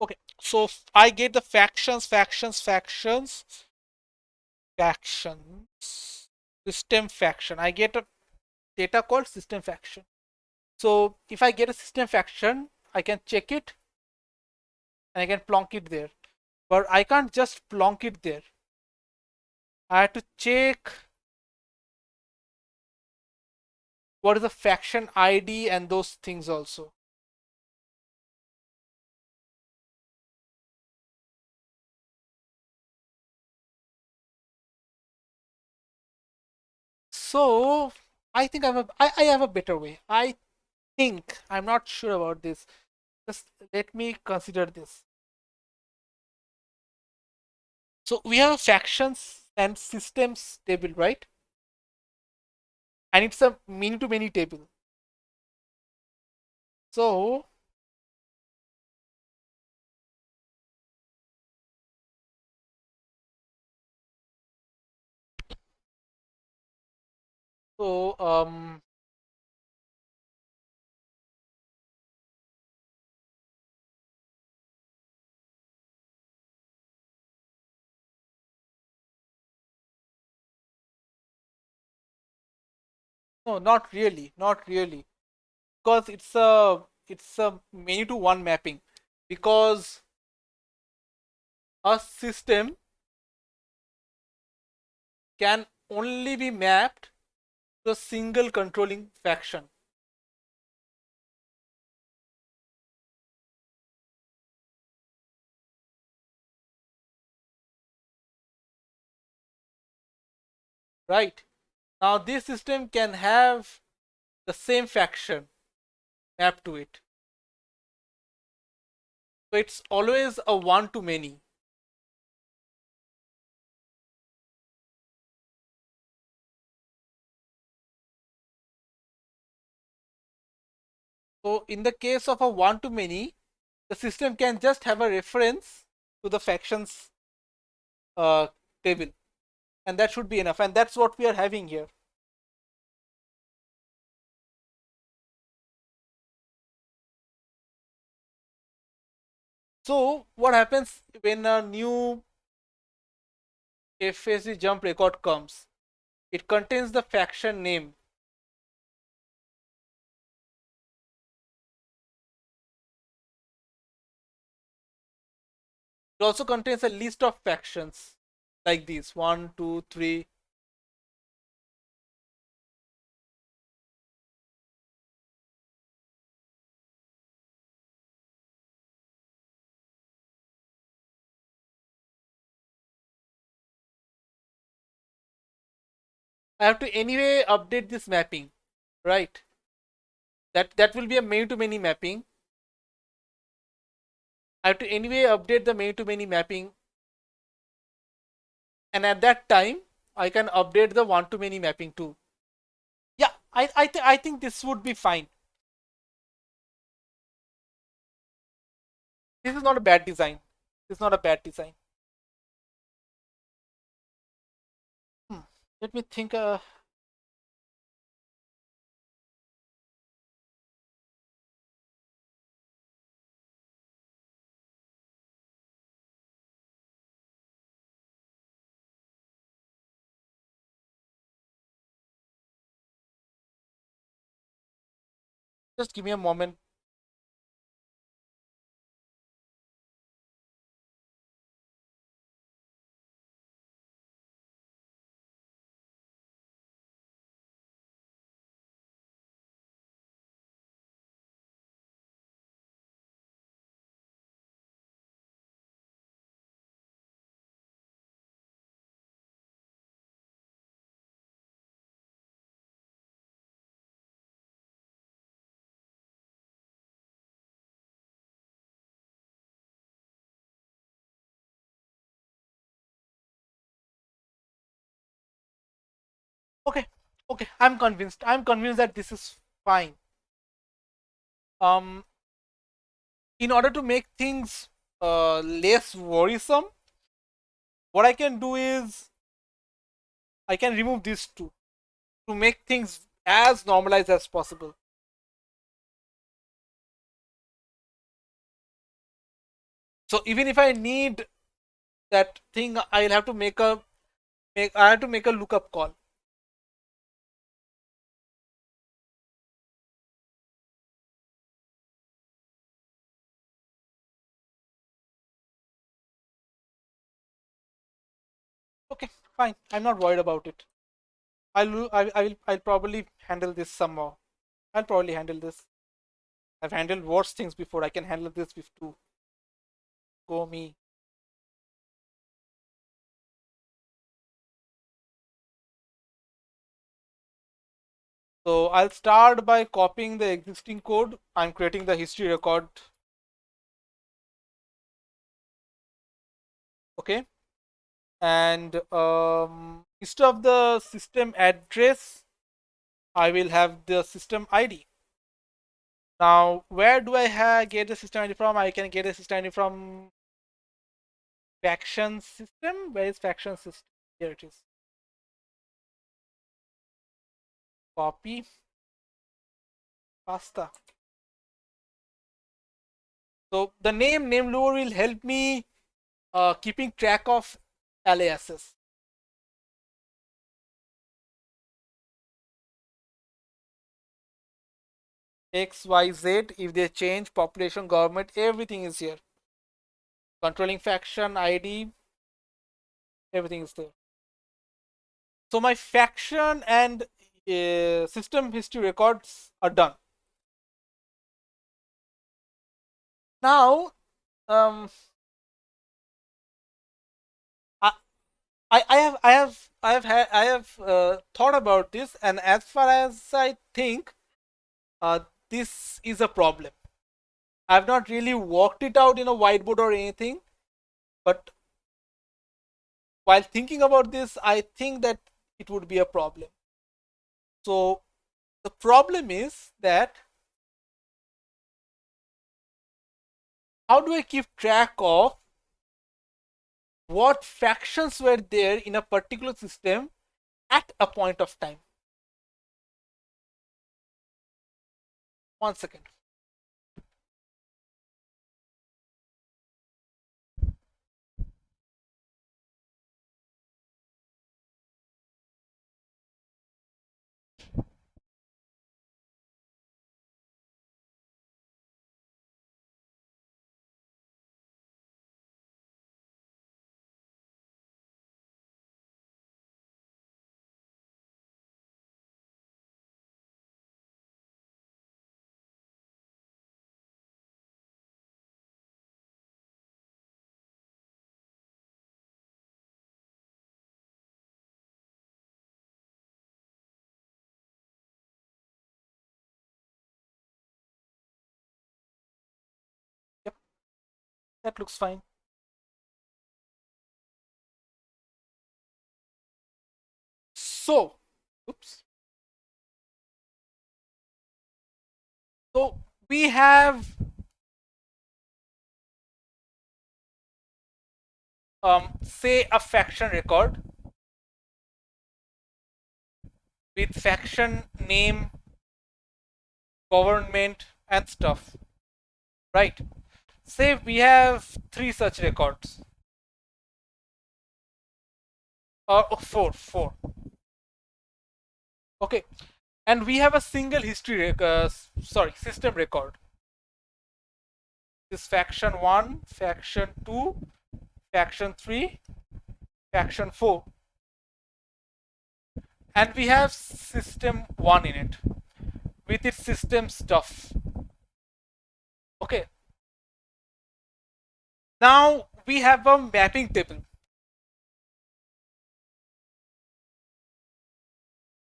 Okay, so I get the factions, system faction. I get a data called system faction. So if I get a system faction, I can check it and I can plonk it there. But I can't just plonk it there. I have to check what is the faction ID and those things also. So I have a better way. I think I'm not sure about this. Just let me consider this. So we have a factions and systems table, right? And it's a many to many table. So so no, not really, not really, because it's a many to one mapping, because a system can only be mapped to a single controlling faction. Right? Now this system can have the same faction mapped to it. So it's always a one to many. So in the case of a one to many, the system can just have a reference to the factions uh, table, and that should be enough. And that's what we are having here. So what happens when a new FSC jump record comes? It contains the faction name. It also contains a list of factions like these: 1, 2, 3. I have to anyway update this mapping, right? That will be a many to many mapping. I have to anyway update the many to many mapping, and at that time I can update the one to many mapping too. Yeah, I think this would be fine. This is not a bad design. This is not a bad design. Hmm. Let me think. Just give me a moment. Okay, okay. I'm convinced. I'm convinced that this is fine. Um, in order to make things less worrisome, what I can do is I can remove these two to make things as normalized as possible. So even if I need that thing, I'll have to I have to make a lookup call. Okay, fine. I'm not worried about it. I'll probably handle this somehow. I'll probably handle this. I've handled worse things before. I can handle this with too. Go me. So I'll start by copying the existing code. I'm creating the history record. Okay. And instead of the system address, I will have the system ID. Now, where do I get the system ID from? I can get a system ID from faction system. Where is faction system? Here it is. Copy pasta. So the name lure will help me keeping track of aliases. X, Y, Z. If they change population, government, everything is here. Controlling faction ID, everything is there. So my faction and system history records are done. Now, um, I, I have thought about this, and as far as I think, this is a problem. I've not really worked it out in a whiteboard or anything, but while thinking about this, I think that it would be a problem. So the problem is that how do I keep track of what factions were there in a particular system at a point of time? 1 second. That looks fine. So, oops. So we have say a faction record with faction name, government, and stuff, right? Say we have 3 such records, or four. Okay, and we have a single system record. This faction 1, faction 2, faction 3, faction 4, and we have system 1 in it with its system stuff. Okay, now we have a mapping table.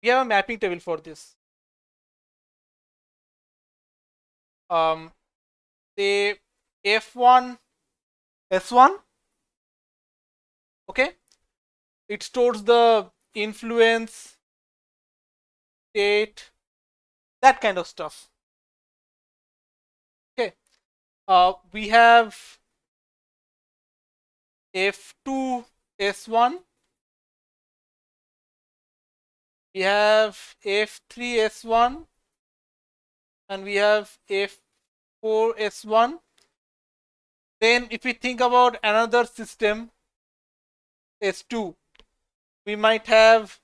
We have a mapping table for this. Say F1 S1. Okay, it stores the influence, state, that kind of stuff. Okay, we have F2 S1. We have F3 S1, and we have F4 S1. Then if we think about another system S2, we might have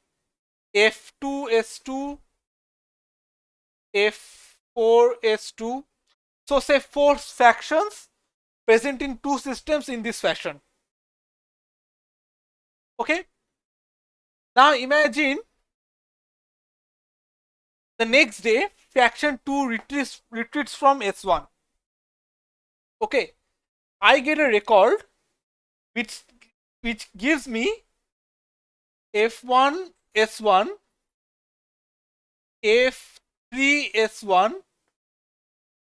F2 S2, F4 S2. So say 4 factions present in 2 systems in this fashion. Okay, now imagine the next day faction 2 retreats from S1. Okay, I get a record which gives me F1 S1, F3 S1,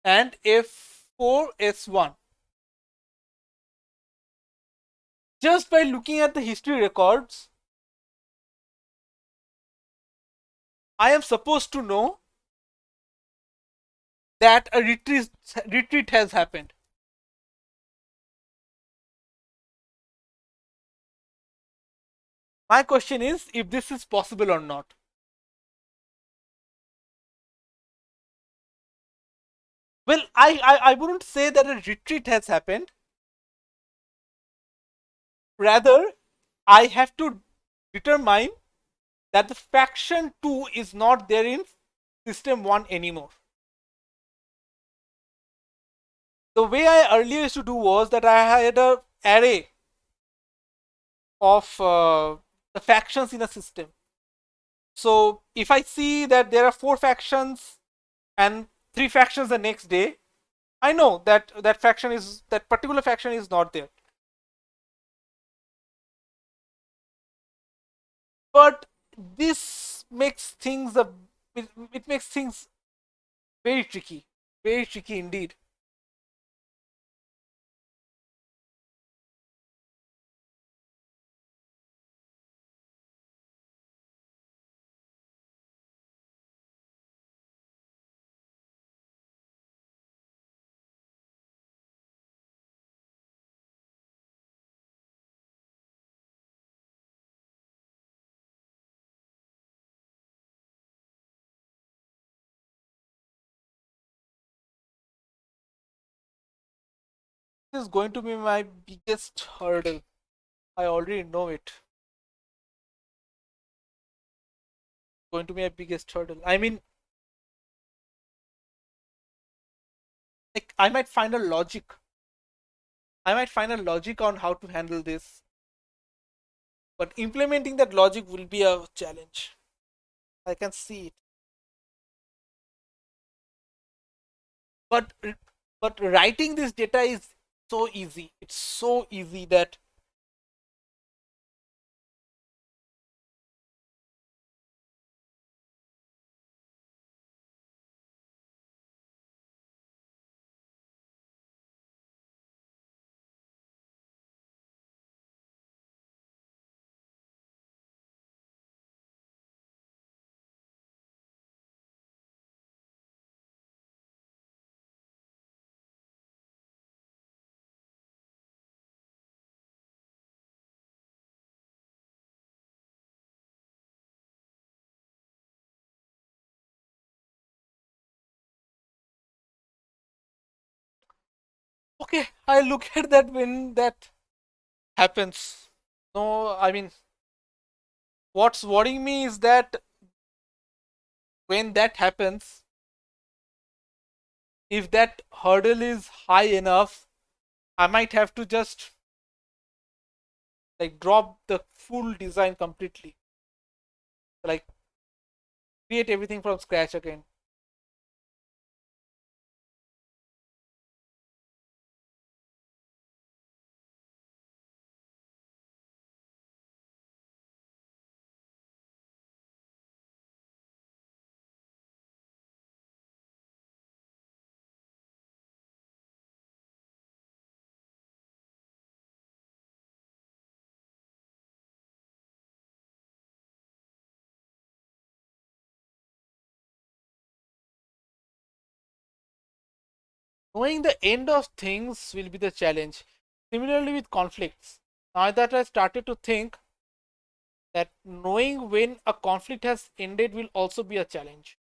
and F4 S1. Just by looking at the history records, I am supposed to know that a retreat has happened. My question is if this is possible or not. Well, I wouldn't say that a retreat has happened. Rather, I have to determine that the faction 2 is not there in system 1 anymore. The way I earlier used to do was that I had an array of the factions in a system. So if I see that there are 4 factions and 3 factions the next day, I know that that particular faction is not there. But this makes things it makes things very tricky indeed. This is going to be my biggest hurdle. I already know it. Going to be my biggest hurdle. I mean, like I might find a logic. I might find a logic on how to handle this, but implementing that logic will be a challenge. I can see it. But writing this data is so easy. It's so easy that Okay, I look at that when that happens. No, I mean, what's worrying me is that when that happens, if that hurdle is high enough, I might have to just like drop the full design completely, like create everything from scratch again. Knowing the end of things will be the challenge. Similarly with conflicts. Now that I started to think that knowing when a conflict has ended will also be a challenge.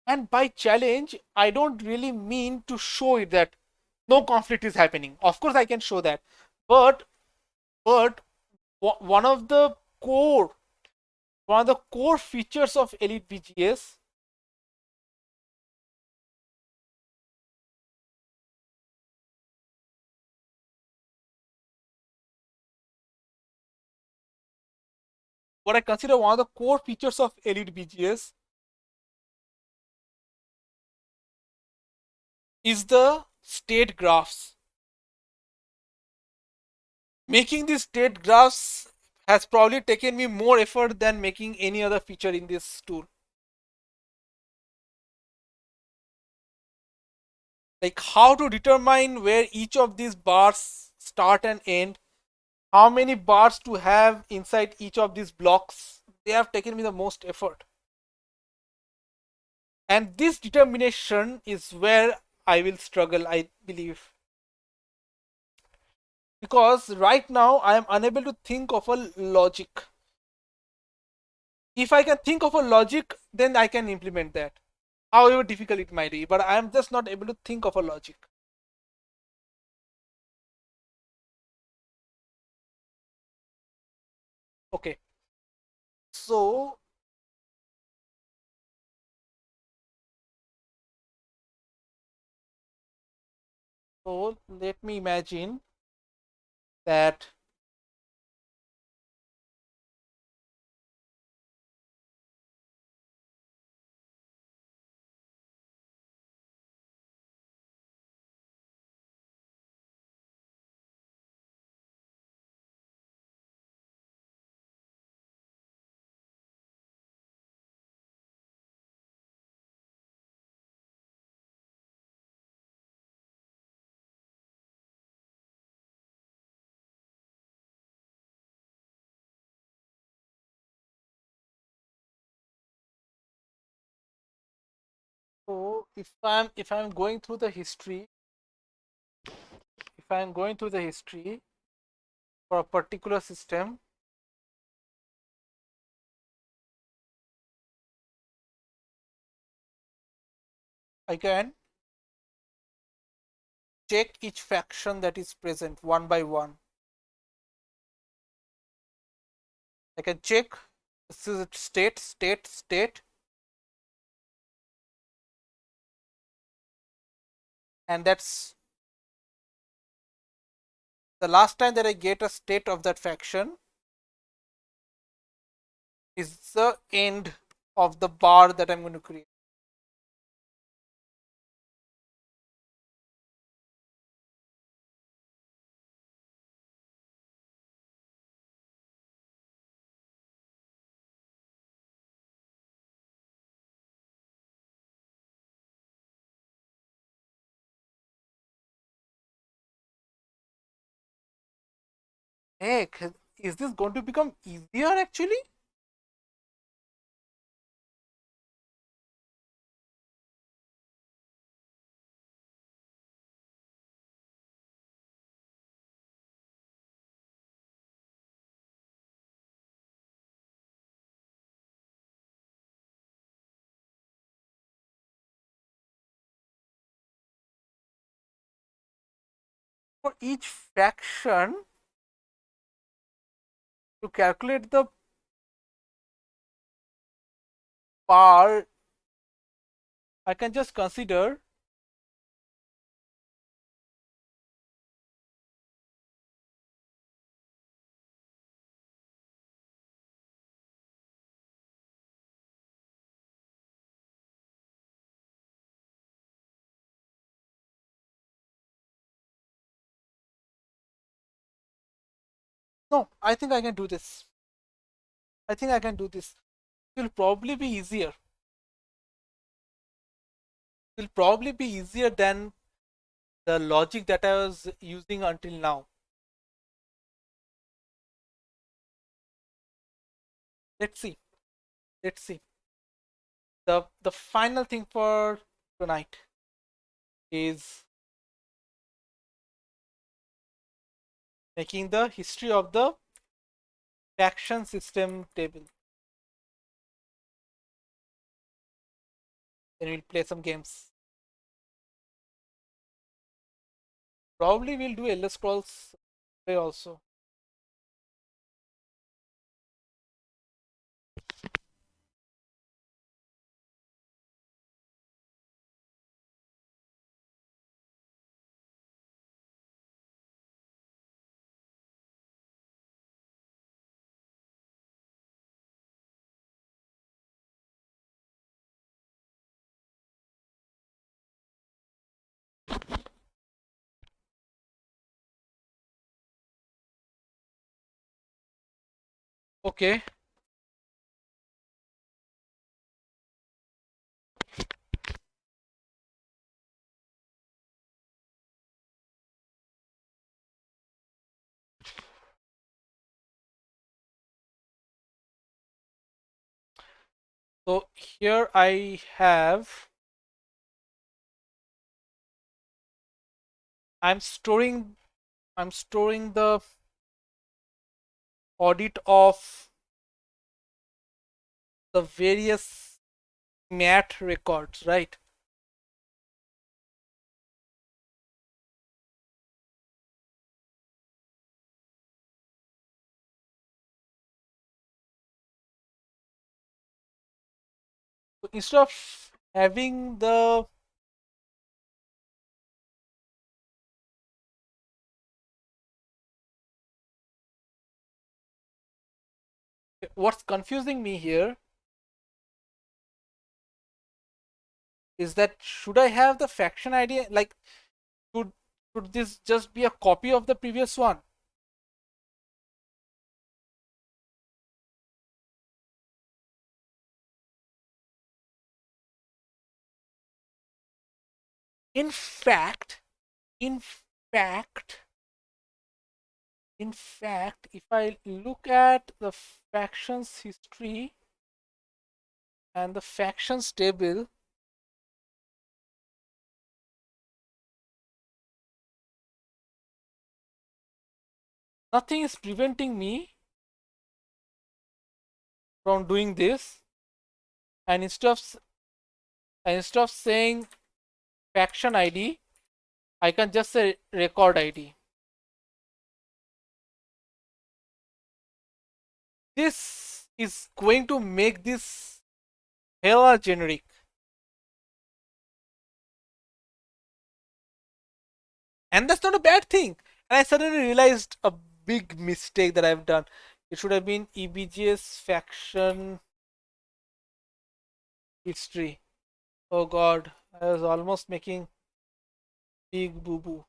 And by challenge, I don't really mean to show it that no conflict is happening. Of course, I can show that, but but one of the core features of EliteBGS, what I consider one of the core features of EliteBGS is the state graphs. Making these state graphs has probably taken me more effort than making any other feature in this tool. Like how to determine where each of these bars start and end, how many bars to have inside each of these blocks, they have taken me the most effort. And this determination is where I will struggle, I believe. Because right now I am unable to think of a logic. If I can think of a logic, then I can implement that. However difficult it might be, but I am just not able to think of a logic. Okay, so let me imagine that. So if I'm going through the history, if I'm going through the history for a particular system, I can check each faction that is present one by one. I can check this is state, state, state, and that's the last time that I get a state of that faction is the end of the bar that I'm going to create. Heck, is this going to become easier actually? for each faction to calculate the par, I can just consider no, I think I can do this. I think I can do this. It will probably be easier. It will probably be easier than the logic that I was using until now. Let's see. Let's see. The final thing for tonight is making the history of the faction system table. Then we'll play some games. Probably we'll do LS scrolls also. Okay. So here I'm storing the audit of the various mat records, right? So instead of having the what's confusing me here is that should I have the faction ID, like should should this just be a copy of the previous one? In fact, in fact, in fact, if I look at the factions history and the factions table, nothing is preventing me from doing this. And instead of saying faction ID, I can just say record ID. This is going to make this hella generic. And that's not a bad thing. And I suddenly realized a big mistake that I've done. It should have been EBGS faction history. Oh god, I was almost making big boo boo.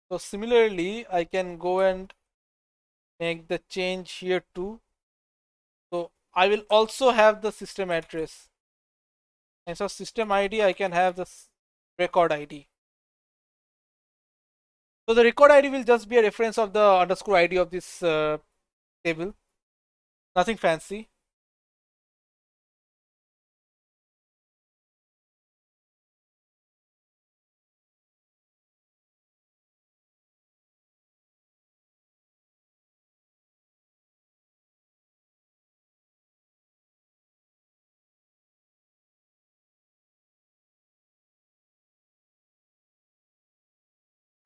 So similarly, I can go and make the change here too. So I will also have the system address. And so system ID, I can have the record ID. So the record ID will just be a reference of the underscore ID of this table. Nothing fancy.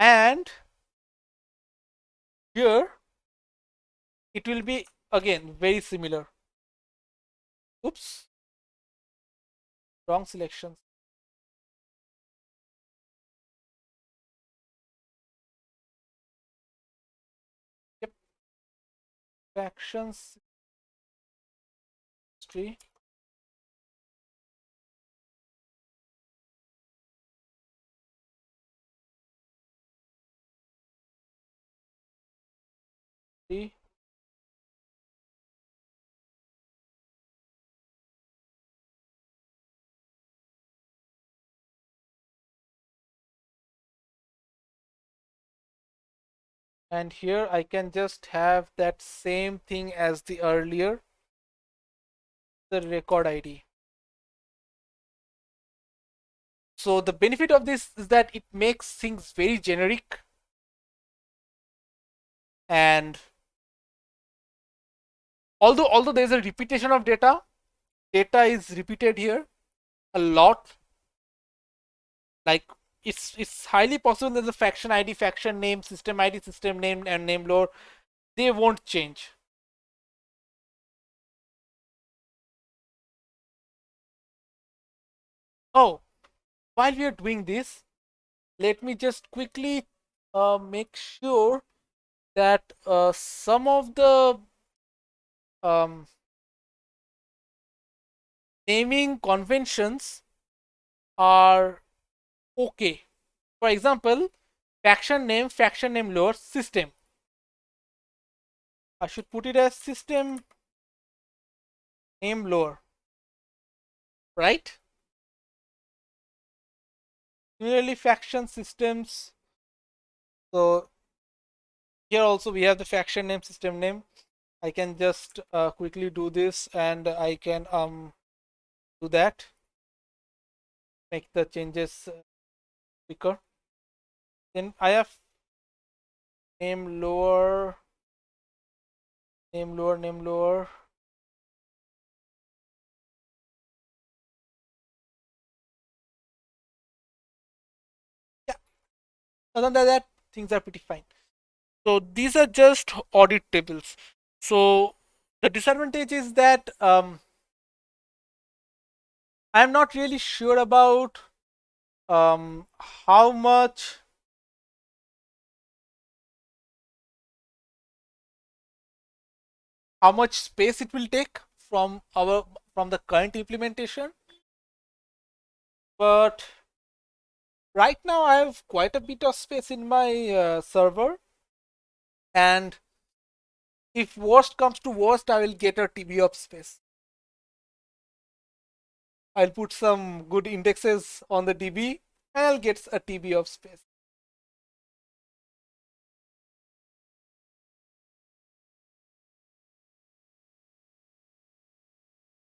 And here it will be again very similar. Oops, wrong selections. Yep, factions history. And here I can just have that same thing as the earlier, the record ID. So the benefit of this is that it makes things very generic, and although there's a repetition of data is repeated here a lot. Like it's highly possible that the faction ID, faction name, system ID, system name, and name lore, they won't change. Oh, while we are doing this, let me just quickly make sure that some of the um, naming conventions are okay. For example, faction name lore, system. I should put it as system name lore, right? Similarly, faction systems. So here also we have the faction name, system name. I can just quickly do this, and I can do that, make the changes quicker. Then I have name lower, name lower, name lower. Yeah, other than that, things are pretty fine. So these are just audit tables. So the disadvantage is that I'm not really sure about um, how much how much space it will take from the current implementation. But right now I have quite a bit of space in my server, and if worst comes to worst, I will get a TB of space. I'll put some good indexes on the DB, and I'll get a TB of space.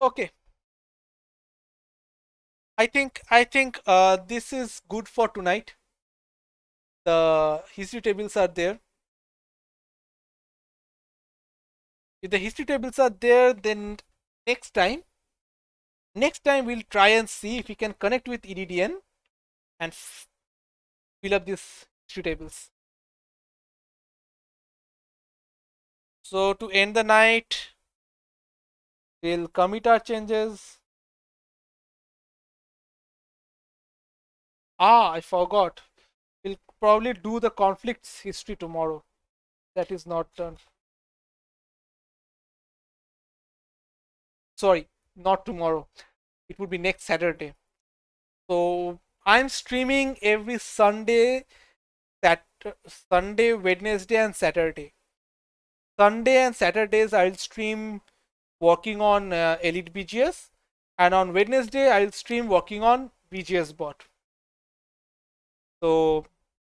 Okay, I think this is good for tonight. The history tables are there. If the history tables are there, then next time next time we'll try and see if we can connect with EDDN and fill up these history tables. So to end the night, we'll commit our changes. I forgot. We'll probably do the conflicts history tomorrow. That is not done. Sorry, not tomorrow. It would be next Saturday. So I'm streaming every Sunday, Wednesday, and Saturday. Sunday and Saturdays I'll stream working on EliteBGS, and on Wednesday I'll stream working on BGS bot. So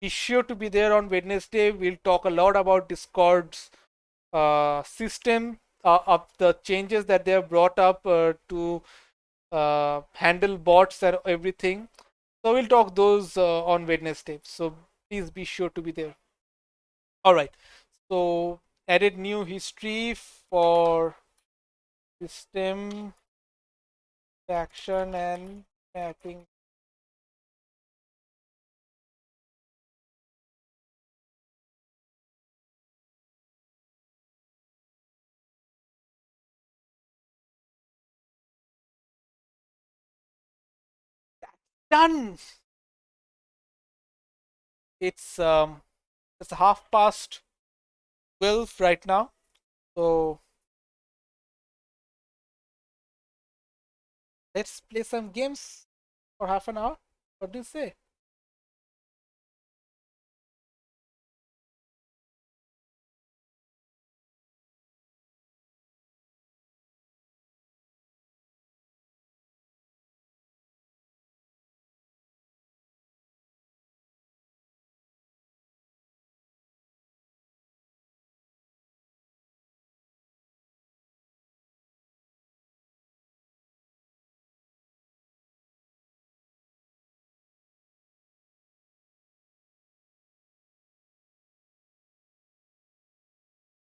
be sure to be there on Wednesday. We'll talk a lot about Discord's system, of the changes that they have brought up to handle bots and everything. So we'll talk those on Wednesday. So please be sure to be there. All right. So added new history for system, action, and mapping. Done. It's 12:30 right now. So let's play some games for half an hour. What do you say?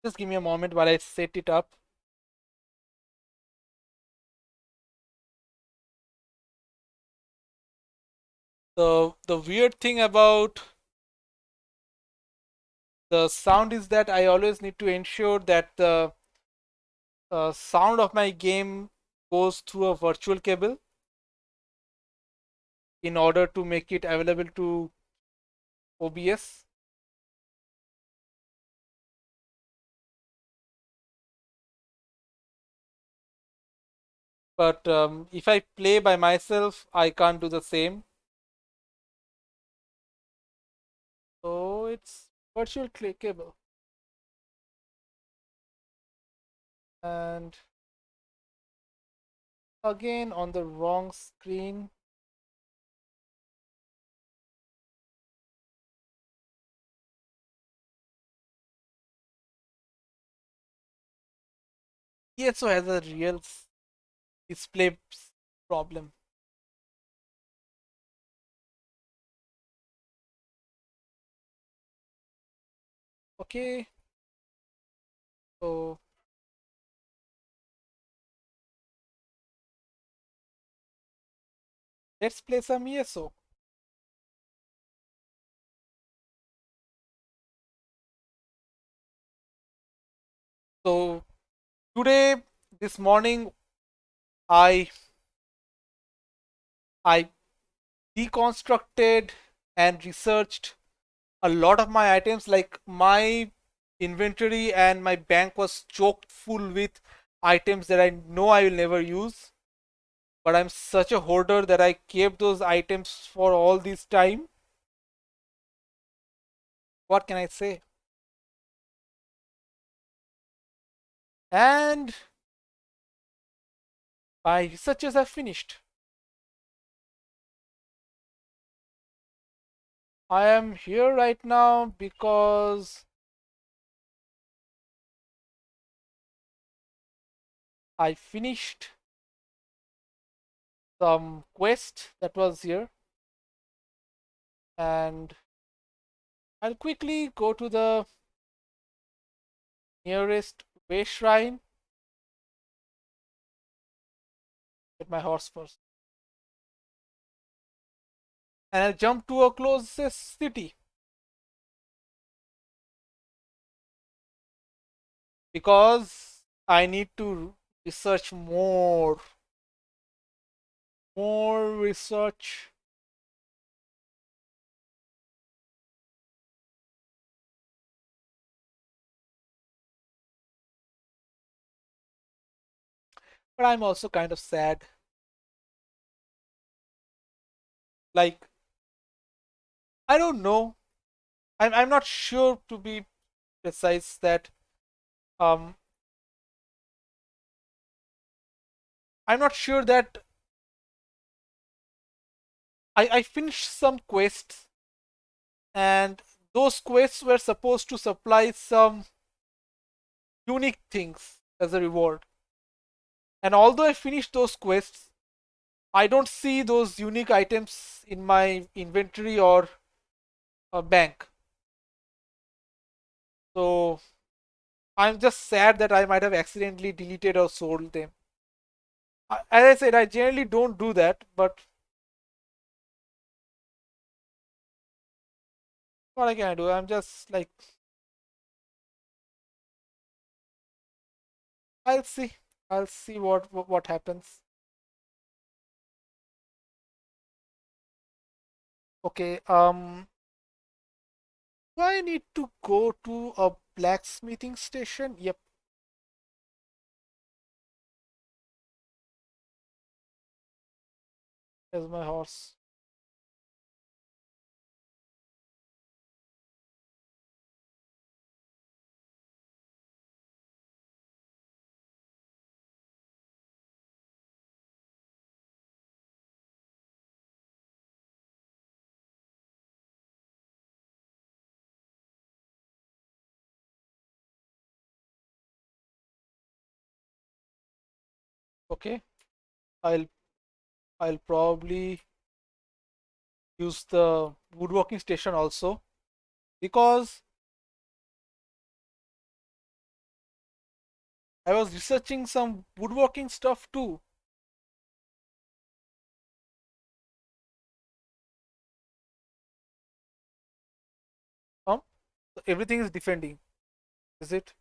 Just give me a moment while I set it up. The weird thing about the sound is that I always need to ensure that the sound of my game goes through a virtual cable in order to make it available to OBS. But if I play by myself, I can't do the same. So it's virtual cable. And again on the wrong screen. He also has a real display problem. Okay, so let's play some ESO. So today, this morning, I I deconstructed and researched a lot of my items. Like my inventory and my bank was choked full with items that I know I will never use. But I'm such a hoarder that I kept those items for all this time. What can I say? And my researches are finished. I am here right now because I finished some quest that was here, and I'll quickly go to the nearest way shrine. Get my horse first, and I'll jump to a closest city because I need to research more research. But I'm also kind of sad. Like, I don't know. I'm not sure to be precise that um I'm not sure that I finished some quests, and those quests were supposed to supply some unique things as a reward. And although I finished those quests, I don't see those unique items in my inventory or bank. So I'm just sad that I might have accidentally deleted or sold them. As I said, I generally don't do that, but what can I do? I'm just like, I'll see. I'll see what happens. Okay, do I need to go to a blacksmithing station? Yep, there's my horse. Okay, I'll I'll probably use the woodworking station also because I was researching some woodworking stuff too. Um, so everything is defending, is it?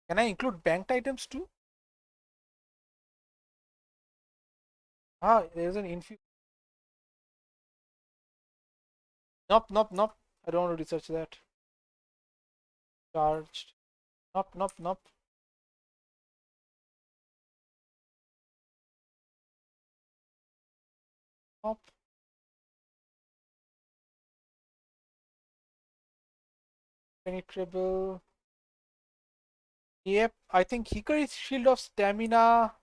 Can I include banked items too? Ah, there's an infu. Nope, nope, nope. I don't want to research that. Charged. Nope, nope, nope. Nope. Penetrable. Yep, I think Hikari's Shield of Stamina.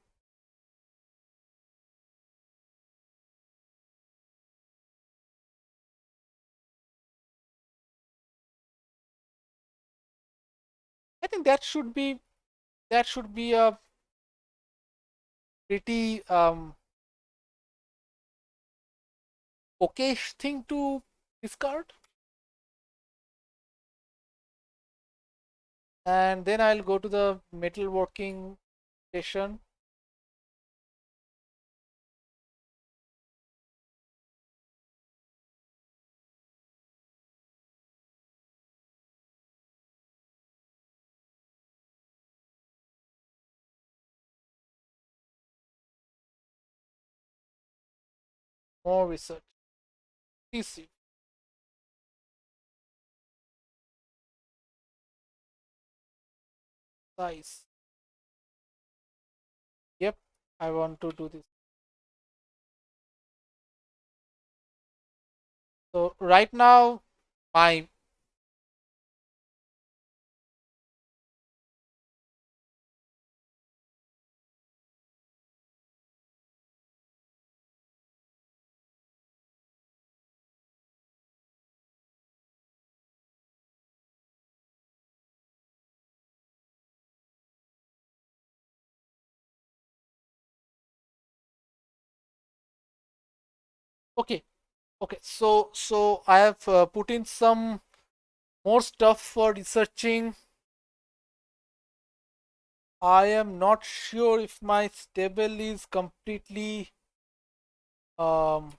I think that should be a pretty okayish thing to discard. And then I'll go to the metalworking station. More research. PC size. Yep, I want to do this. So right now, my okay, okay. So I have put in some more stuff for researching. I am not sure if my stable is completely. Um,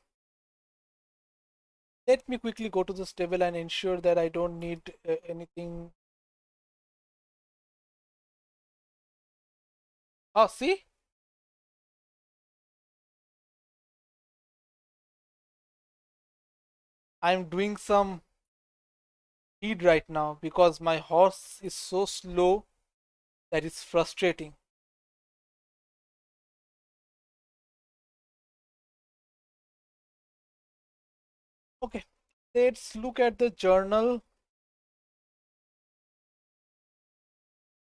Let me quickly go to the stable and ensure that I don't need anything. Oh, see, I'm doing some speed right now because my horse is so slow that it's frustrating. Okay, let's look at the journal.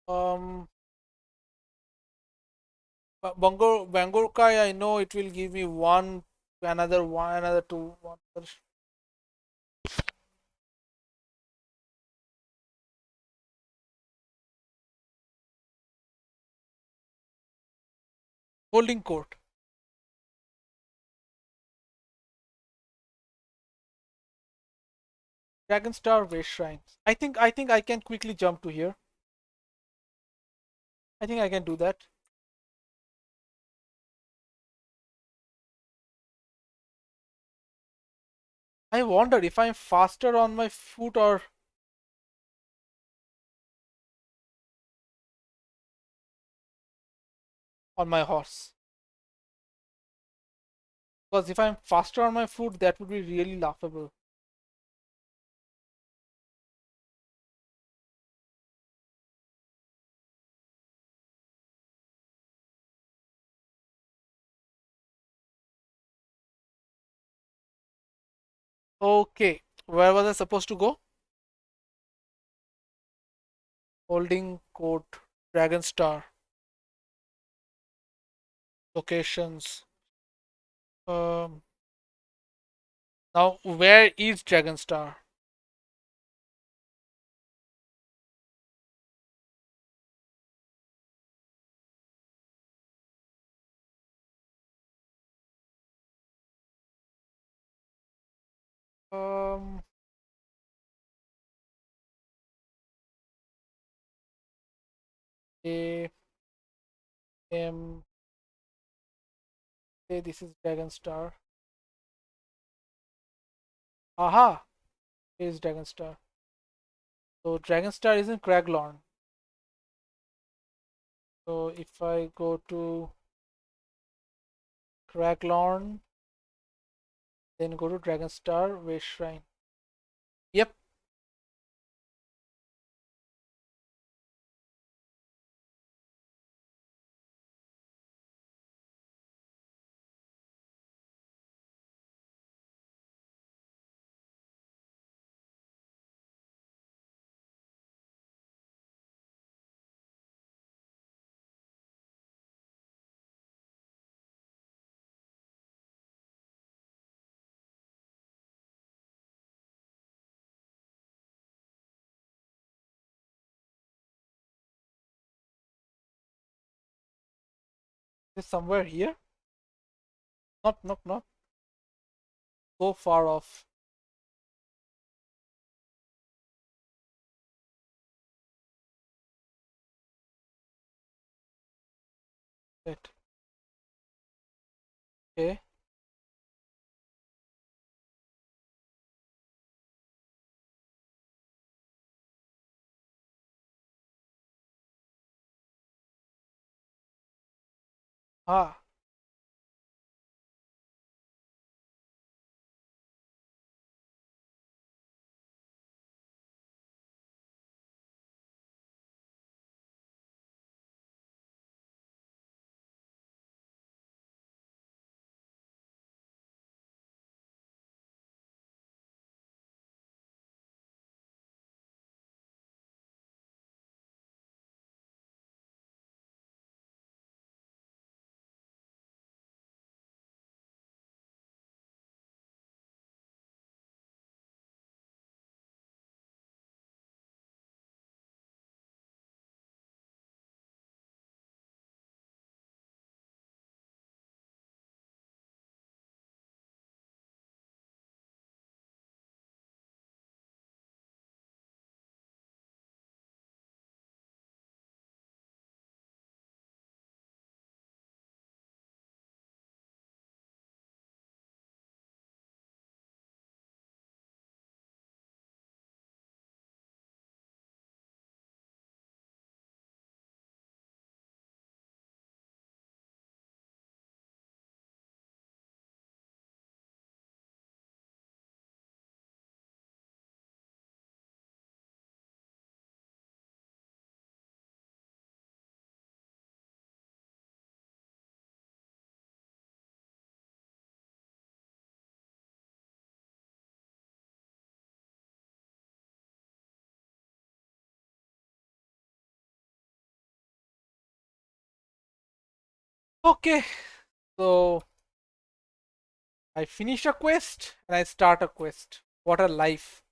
Um, Bangorkai, I know it will give me one, another two, one. Holding court. Dragon Star Waste Shrines. I think I can quickly jump to here. I think I can do that. I wonder if I'm faster on my foot or on my horse. Because if I'm faster on my foot, that would be really laughable. Okay, where was I supposed to go? Holding court, Dragon Star, locations. Um, Now where is Dragon Star? Um, A M. Say this is Dragon Star. Aha, is Dragon Star. So Dragon Star is in Craglorn. So if I go to Craglorn, then go to Dragon Star Waste Shrine. Yep. Is somewhere here? Nope, nope, nope. So far off. Right. Okay. Ah. Okay. So I finish a quest and I start a quest. What a life.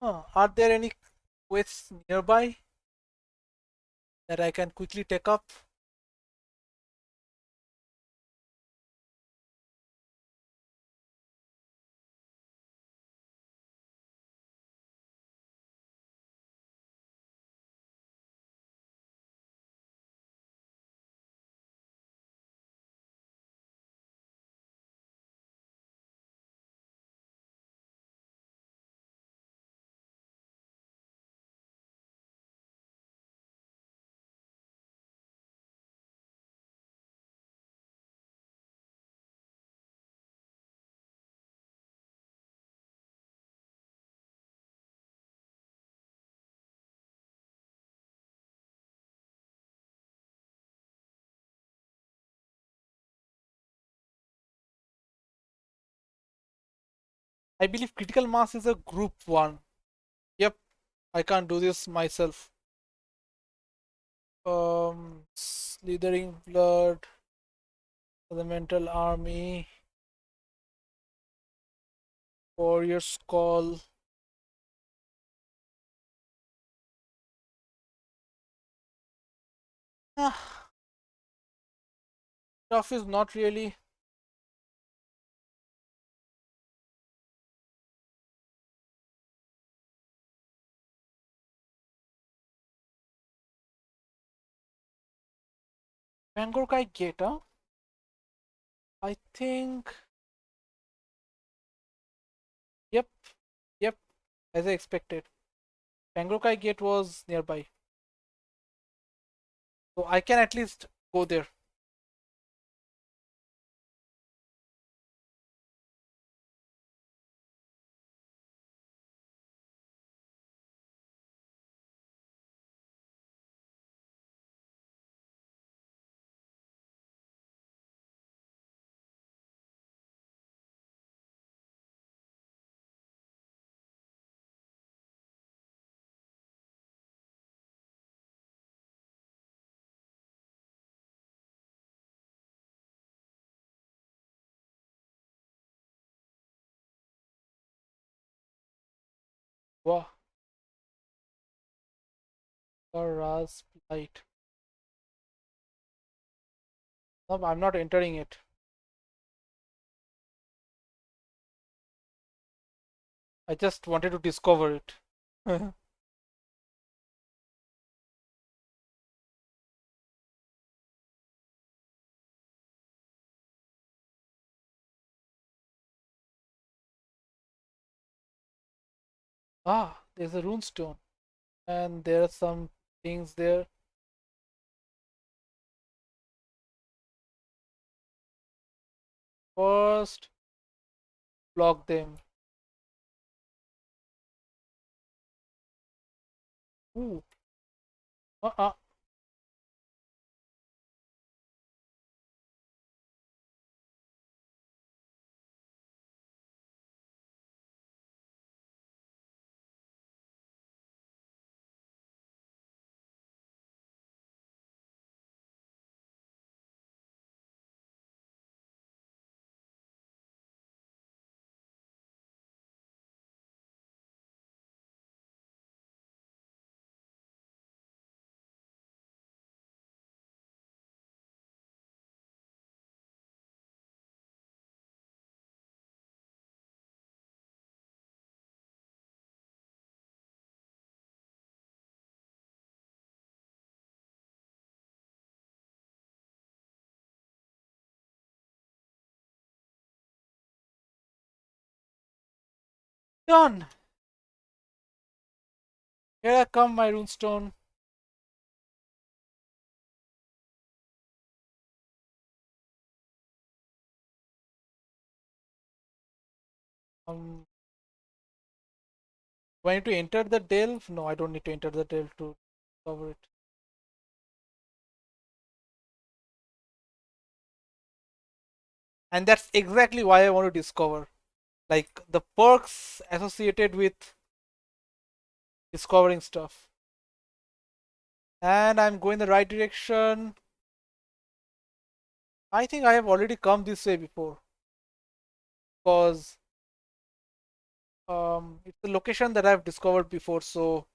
Are there any quests nearby that I can quickly take up? I believe critical mass is a group 1. Yep, I can't do this myself. Slithering blood, the mental army, warrior's call. Ah, tough is not really. Bangor Gate, huh? I think. Yep, yep, as I expected. Bangor Gate was nearby. So I can at least go there. Wow, Ras Light. No, I'm not entering it. I just wanted to discover it. Ah, there's a rune stone. And there are some things there. First, block them. Ooh. Uh-uh. Done. Here I come, my runestone. Um, do I need to enter the delve? No, I don't need to enter the delve to cover it. And that's exactly why I want to discover. Like the perks associated with discovering stuff. And I'm going the right direction. I think I have already come this way before. Because it's a location that I've discovered before, so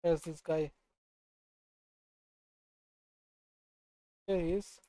there's this guy. There he is.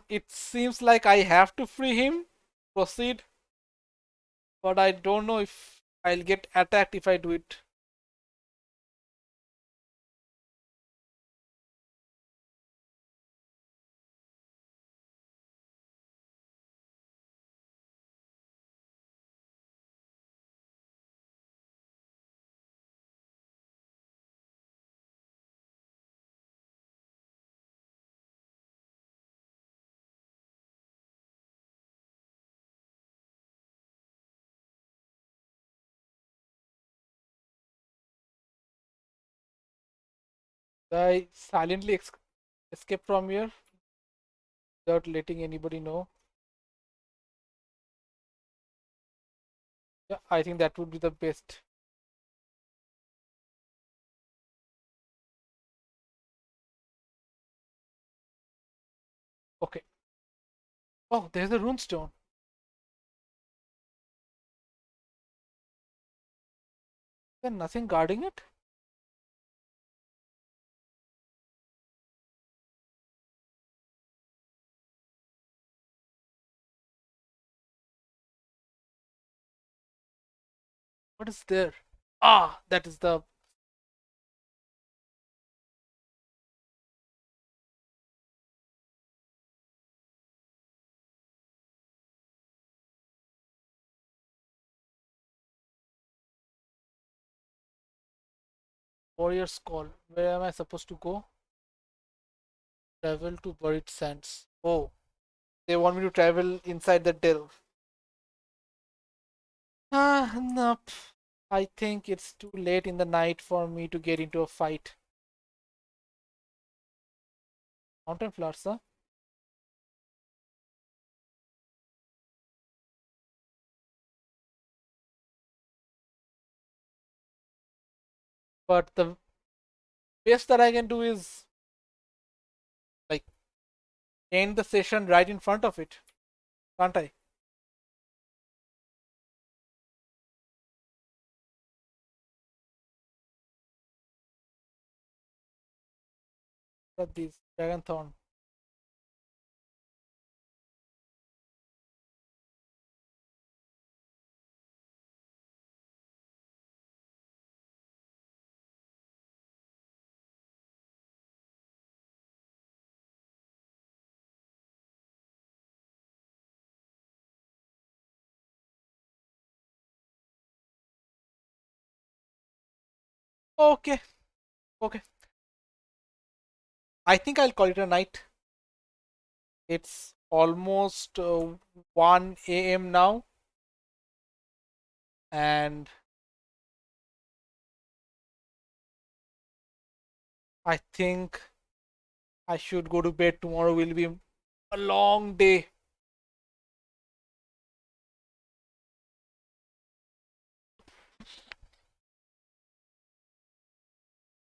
It seems like I have to free him. Proceed. But I don't know if I'll get attacked if I do it. I silently escape from here without letting anybody know. Yeah, I think that would be the best. Okay. Oh, there's a runestone. There's nothing guarding it? What is there? Ah, that is the warrior's call. Where am I supposed to go? Travel to buried sands. Oh, they want me to travel inside the delve. Ah, nope. I think it's too late in the night for me to get into a fight. Mountain flowers, huh? But the best that I can do is like end the session right in front of it, can't I? But these dragon thorn. Okay, okay. I think I'll call it a night. It's almost 1 a.m. now, and I think I should go to bed. Tomorrow will be a long day.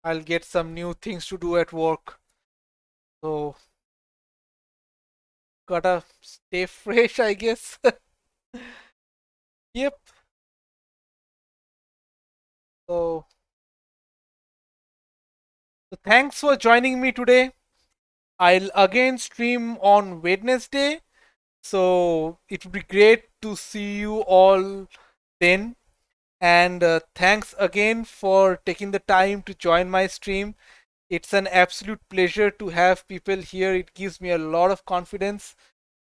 I'll get some new things to do at work. So, gotta stay fresh, I guess. Yep. So, thanks for joining me today. I'll again stream on Wednesday. So, it would be great to see you all then. And thanks again for taking the time to join my stream. It's an absolute pleasure to have people here. It gives me a lot of confidence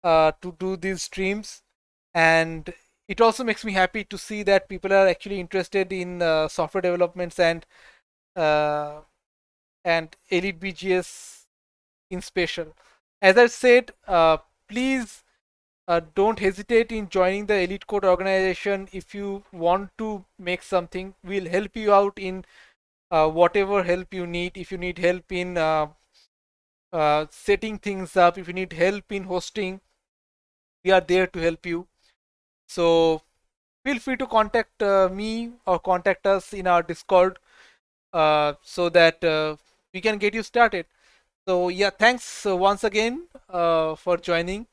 to do these streams. And it also makes me happy to see that people are actually interested in software developments uh, and EliteBGS in special. As I said, please don't hesitate in joining the Elite Code organization if you want to make something. We'll help you out in whatever help you need. If you need help in setting things up, if you need help in hosting, we are there to help you. So feel free to contact me or contact us in our Discord so that we can get you started. So yeah, thanks once again for joining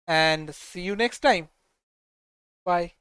and see you next time. Bye.